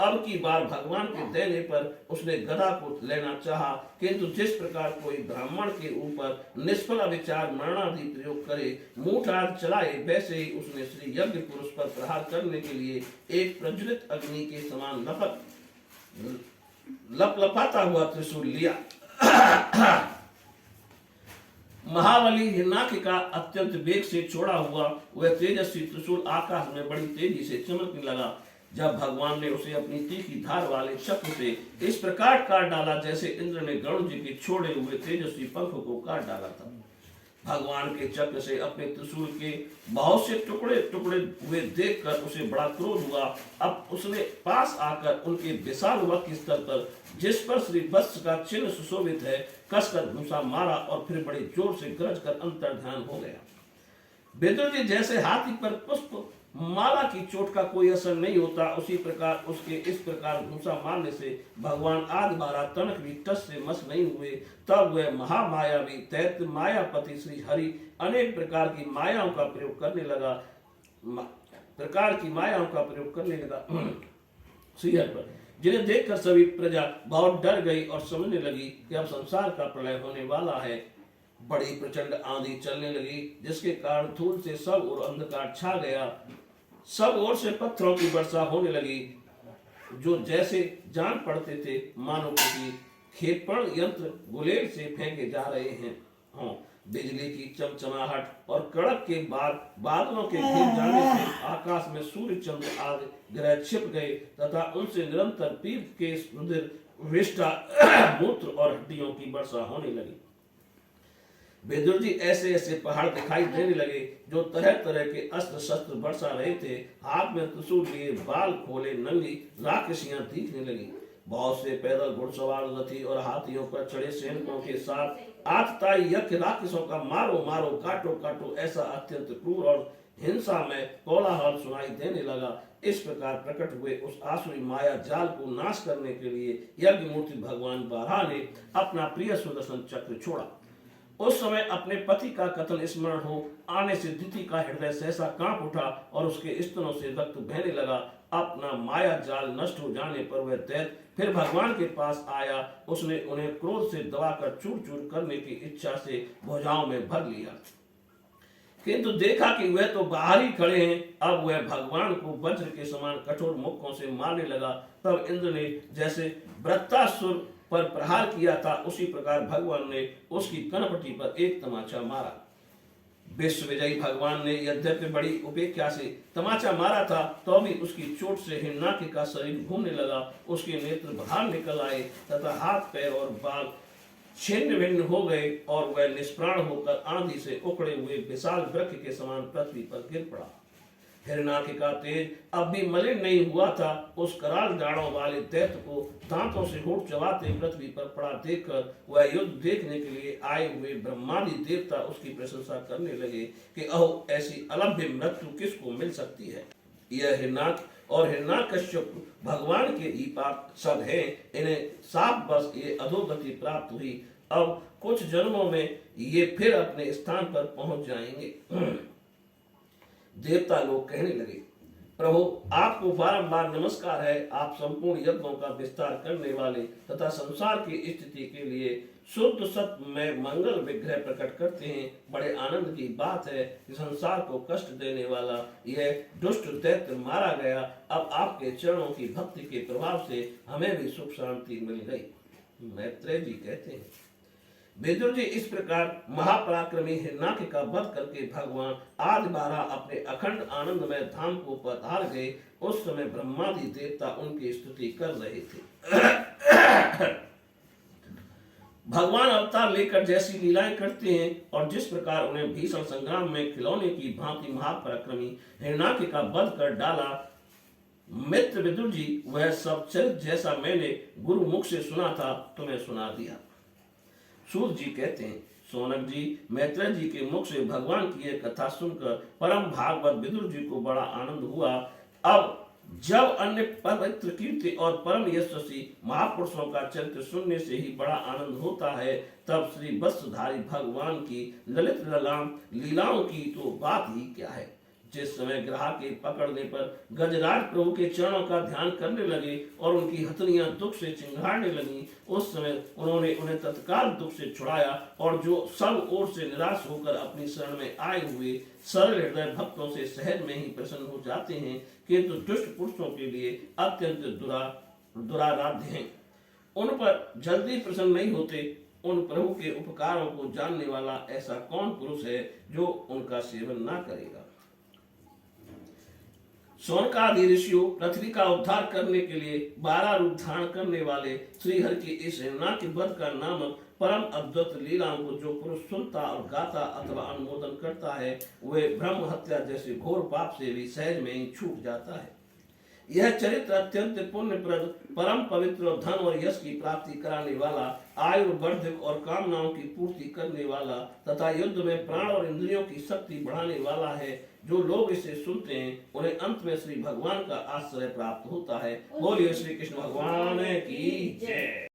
अब की बार भगवान के देने पर उसने गदा को लेना चाहा, किंतु जिस प्रकार कोई ब्राह्मण के ऊपर निष्फल विचार मरणादि प्रयोग करे, मुठार चलाए, वैसे ही उसने श्री यज्ञ पुरुष पर प्रहार करने के लिए एक प्रज्वलित अग्नि के समान लपलपाता हुआ त्रिशूल लिया। महाबली हिरणाक्ष का अत्यंत वेग से छोड़ा हुआ वह तेजस्वी त्रिशूल आकाश में बड़ी तेजी से चमकने लगा। जब भगवान ने उसे अपनी तीखी धार वाले चक्र से इस प्रकार काट डाला जैसे इंद्र ने गरुड़ जी के छोड़े हुए तेजस्वी पंख को काट डाला था। भगवान के चक्र से अपने त्रिशूल के बहुत से टुकड़े टुकड़े हुए देखकर उसे बड़ा क्रोध हुआ। अब उसने पास आकर उनके विशाल वक्र स्थल पर, जिस पर श्री वत्स का चिन्ह सुशोभित है, कसकर घूंसा मारा और फिर बड़े जोर से गरज कर अंतर्ध्यान हो गया। विदुर जी जैसे हाथी पर पुष्प माला की चोट का कोई असर नहीं होता, उसी प्रकार उसके इस प्रकार घूंसा मारने से भगवान आदि बारह तनक भी टस से मस नहीं हुए। तब वह महामायावी दैत्य मायापति श्री हरि अनेक प्रकार की मायाओं का प्रयोग करने लगा श्री हरि पर, जिन्हें देखकर सभी प्रजा बहुत डर गई और समझने लगी कि अब संसार का प्रलय होने वाला है। बड़ी प्रचंड आंधी चलने लगी, जिसके कारण धूल से सब और अंधकार छा गया। सब ओर से पत्थरों की वर्षा होने लगी, जो जैसे जान पड़ते थे मानो किसी खेपण यंत्र गुलेल से फेंके जा रहे हैं। बिजली की चमचमाहट और कड़क के बाद बादलों के घिर जाने से आकाश में सूर्य चंद्र आदि ग्रह छिप गए तथा उनसे निरंतर पीप के रुधिर, विष्ठा, मूत्र और हड्डियों की वर्षा होने लगी। विदुर जी ऐसे ऐसे पहाड़ दिखाई देने लगे जो तरह तरह के अस्त्र शस्त्र बरसा रहे थे। हाथ में त्रिशूल लिए बाल खोले नंगी राक्षसियां दिखने लगी। बहुत से पैदल घुड़सवार रथी और हाथियों पर चढ़े सैनिकों के साथ आतताई यक्ष राक्षसों का मारो मारो काटो काटो ऐसा अत्यंत क्रूर और हिंसा में कोलाहल सुनाई देने लगा। इस प्रकार प्रकट हुए उस आसुरी माया जाल को नाश करने के लिए यज्ञ मूर्ति भगवान बारहा ने अपना प्रिय सुदर्शन चक्र छोड़ा। उस समय अपने पति का कथन स्मरण हो आने से दिति का हृदय सहसा कांप उठा और उसके स्तनों से रक्त बहने लगा। अपना माया जाल नष्ट हो जाने पर वह दैत्य फिर भगवान के पास आया। उसने उन्हें क्रोध से दबाकर चूर चूर करने की इच्छा से भुजाओं में भर लिया। किंतु देखा कि वह तो बाहर ही खड़े हैं। अब वह भगवान को वज्र के समान कठोर मुक्कों से मारने लगा। तब इंद्र ने जैसे वृत्तासुर पर प्रहार किया था, उसी प्रकार भगवान ने उसकी कनपटी पर एक तमाचा मारा। विश्व विजयी भगवान ने यद्यपि बड़ी उपेक्षा से तमाचा मारा था, तो भी उसकी चोट से हिरणाक्ष का शरीर घूमने लगा। उसके नेत्र बाहर निकल आए तथा हाथ पैर और बाल छिन्न भिन्न हो गए और वह निष्प्राण होकर आंधी से उखड़े हुए विशाल वृक्ष के समान पृथ्वी पर गिर पड़ा। हिरणाक्ष का तेज अब भी मलिन नहीं हुआ था। उस कराल दाढ़ों वाले दैत्य को दांतों से होठ चबाते पृथ्वी पर पड़ा देखकर वह युद्ध देखने के लिए आए हुए ब्रह्मादि देवता उसकी प्रशंसा करने लगे कि अहो, ऐसी अलभ्य मृत्यु किसको मिल सकती है। यह हिरणाक्ष और हिरण्यकश्यप भगवान के ही पार्षद हैं। इन्हें साफ बस ये अधोगति प्राप्त हुई। अब कुछ जन्मों में ये फिर अपने स्थान पर पहुंच जाएंगे। देवता लोग कहने लगे, प्रभु आपको बारंबार नमस्कार है। आप संपूर्ण यज्ञों का विस्तार करने वाले तथा संसार की स्थिति के लिए शुद्ध सत्य में मंगल विग्रह प्रकट करते हैं। बड़े आनंद की बात है कि संसार को कष्ट देने वाला यह दुष्ट दैत्य मारा गया। अब आपके चरणों की भक्ति के प्रभाव से हमें भी सुख शांति मिल गई। मैत्रेय जी कहते हैं, विदुर जी इस प्रकार महापराक्रमी हिरणाक्ष का वध करके भगवान आदि बारह अपने अखंड आनंदमय धाम को पधार गए। उस समय ब्रह्मादि देवता उनकी स्तुति कर रहे थे। भगवान अवतार लेकर जैसी लीलाएं करते हैं और जिस प्रकार उन्हें भीषण संग्राम में खिलौने की भांति महापराक्रमी हिरणाक्ष का वध कर डाला, मित्र विदुर जी वह सब चरित्र जैसा मैंने गुरु मुख से सुना था तुम्हें सुना दिया। सूत जी कहते हैं, सोनक जी मैत्रेय जी के मुख से भगवान की यह कथा सुनकर परम भागवत विदुर जी को बड़ा आनंद हुआ। अब जब अन्य पवित्र कीर्ति और परम यशस्वी महापुरुषों का चरित्र सुनने से ही बड़ा आनंद होता है, तब श्री वस्त्रधारी भगवान की ललित लीलाओं की तो बात ही क्या है। जिस समय ग्राह के पकड़ने पर गजराज प्रभु के चरणों का ध्यान करने लगे और उनकी हथनियां दुख से चिंगारने लगी, उस समय उन्होंने उन्हें तत्काल दुख से छुड़ाया और जो सब ओर से निराश होकर अपनी शरण में आए हुए सरल हृदय भक्तों से सहज में ही प्रसन्न हो जाते हैं, किंतु दुष्ट पुरुषों के लिए अत्यंत दुराराध्य हैं। उन पर जल्दी प्रसन्न नहीं होते। उन प्रभु के उपकारों को जानने वाला ऐसा कौन पुरुष है जो उनका सेवन ना करेगा। शौनकादि ऋषियों पृथ्वी का उद्धार करने के लिए 12 रूप धारण करने वाले श्री हरि की इस हिरणाक्ष वध का नामक परम अद्भुत लीलाओं को जो पुरुष सुनता और गाता अथवा अनुमोदन करता है, वह ब्रह्म हत्या जैसे घोर पाप से भी सहज में ही छूट जाता है। यह चरित्र अत्यंत पुण्यप्रद, परम पवित्र और धन और यश की प्राप्ति कराने वाला, आयु वर्धक और कामनाओं की पूर्ति करने वाला तथा युद्ध में प्राण और इंद्रियों की शक्ति बढ़ाने वाला है। जो लोग इसे सुनते हैं उन्हें अंत में श्री भगवान का आश्रय प्राप्त होता है। बोलिए श्री कृष्ण भगवान की जय।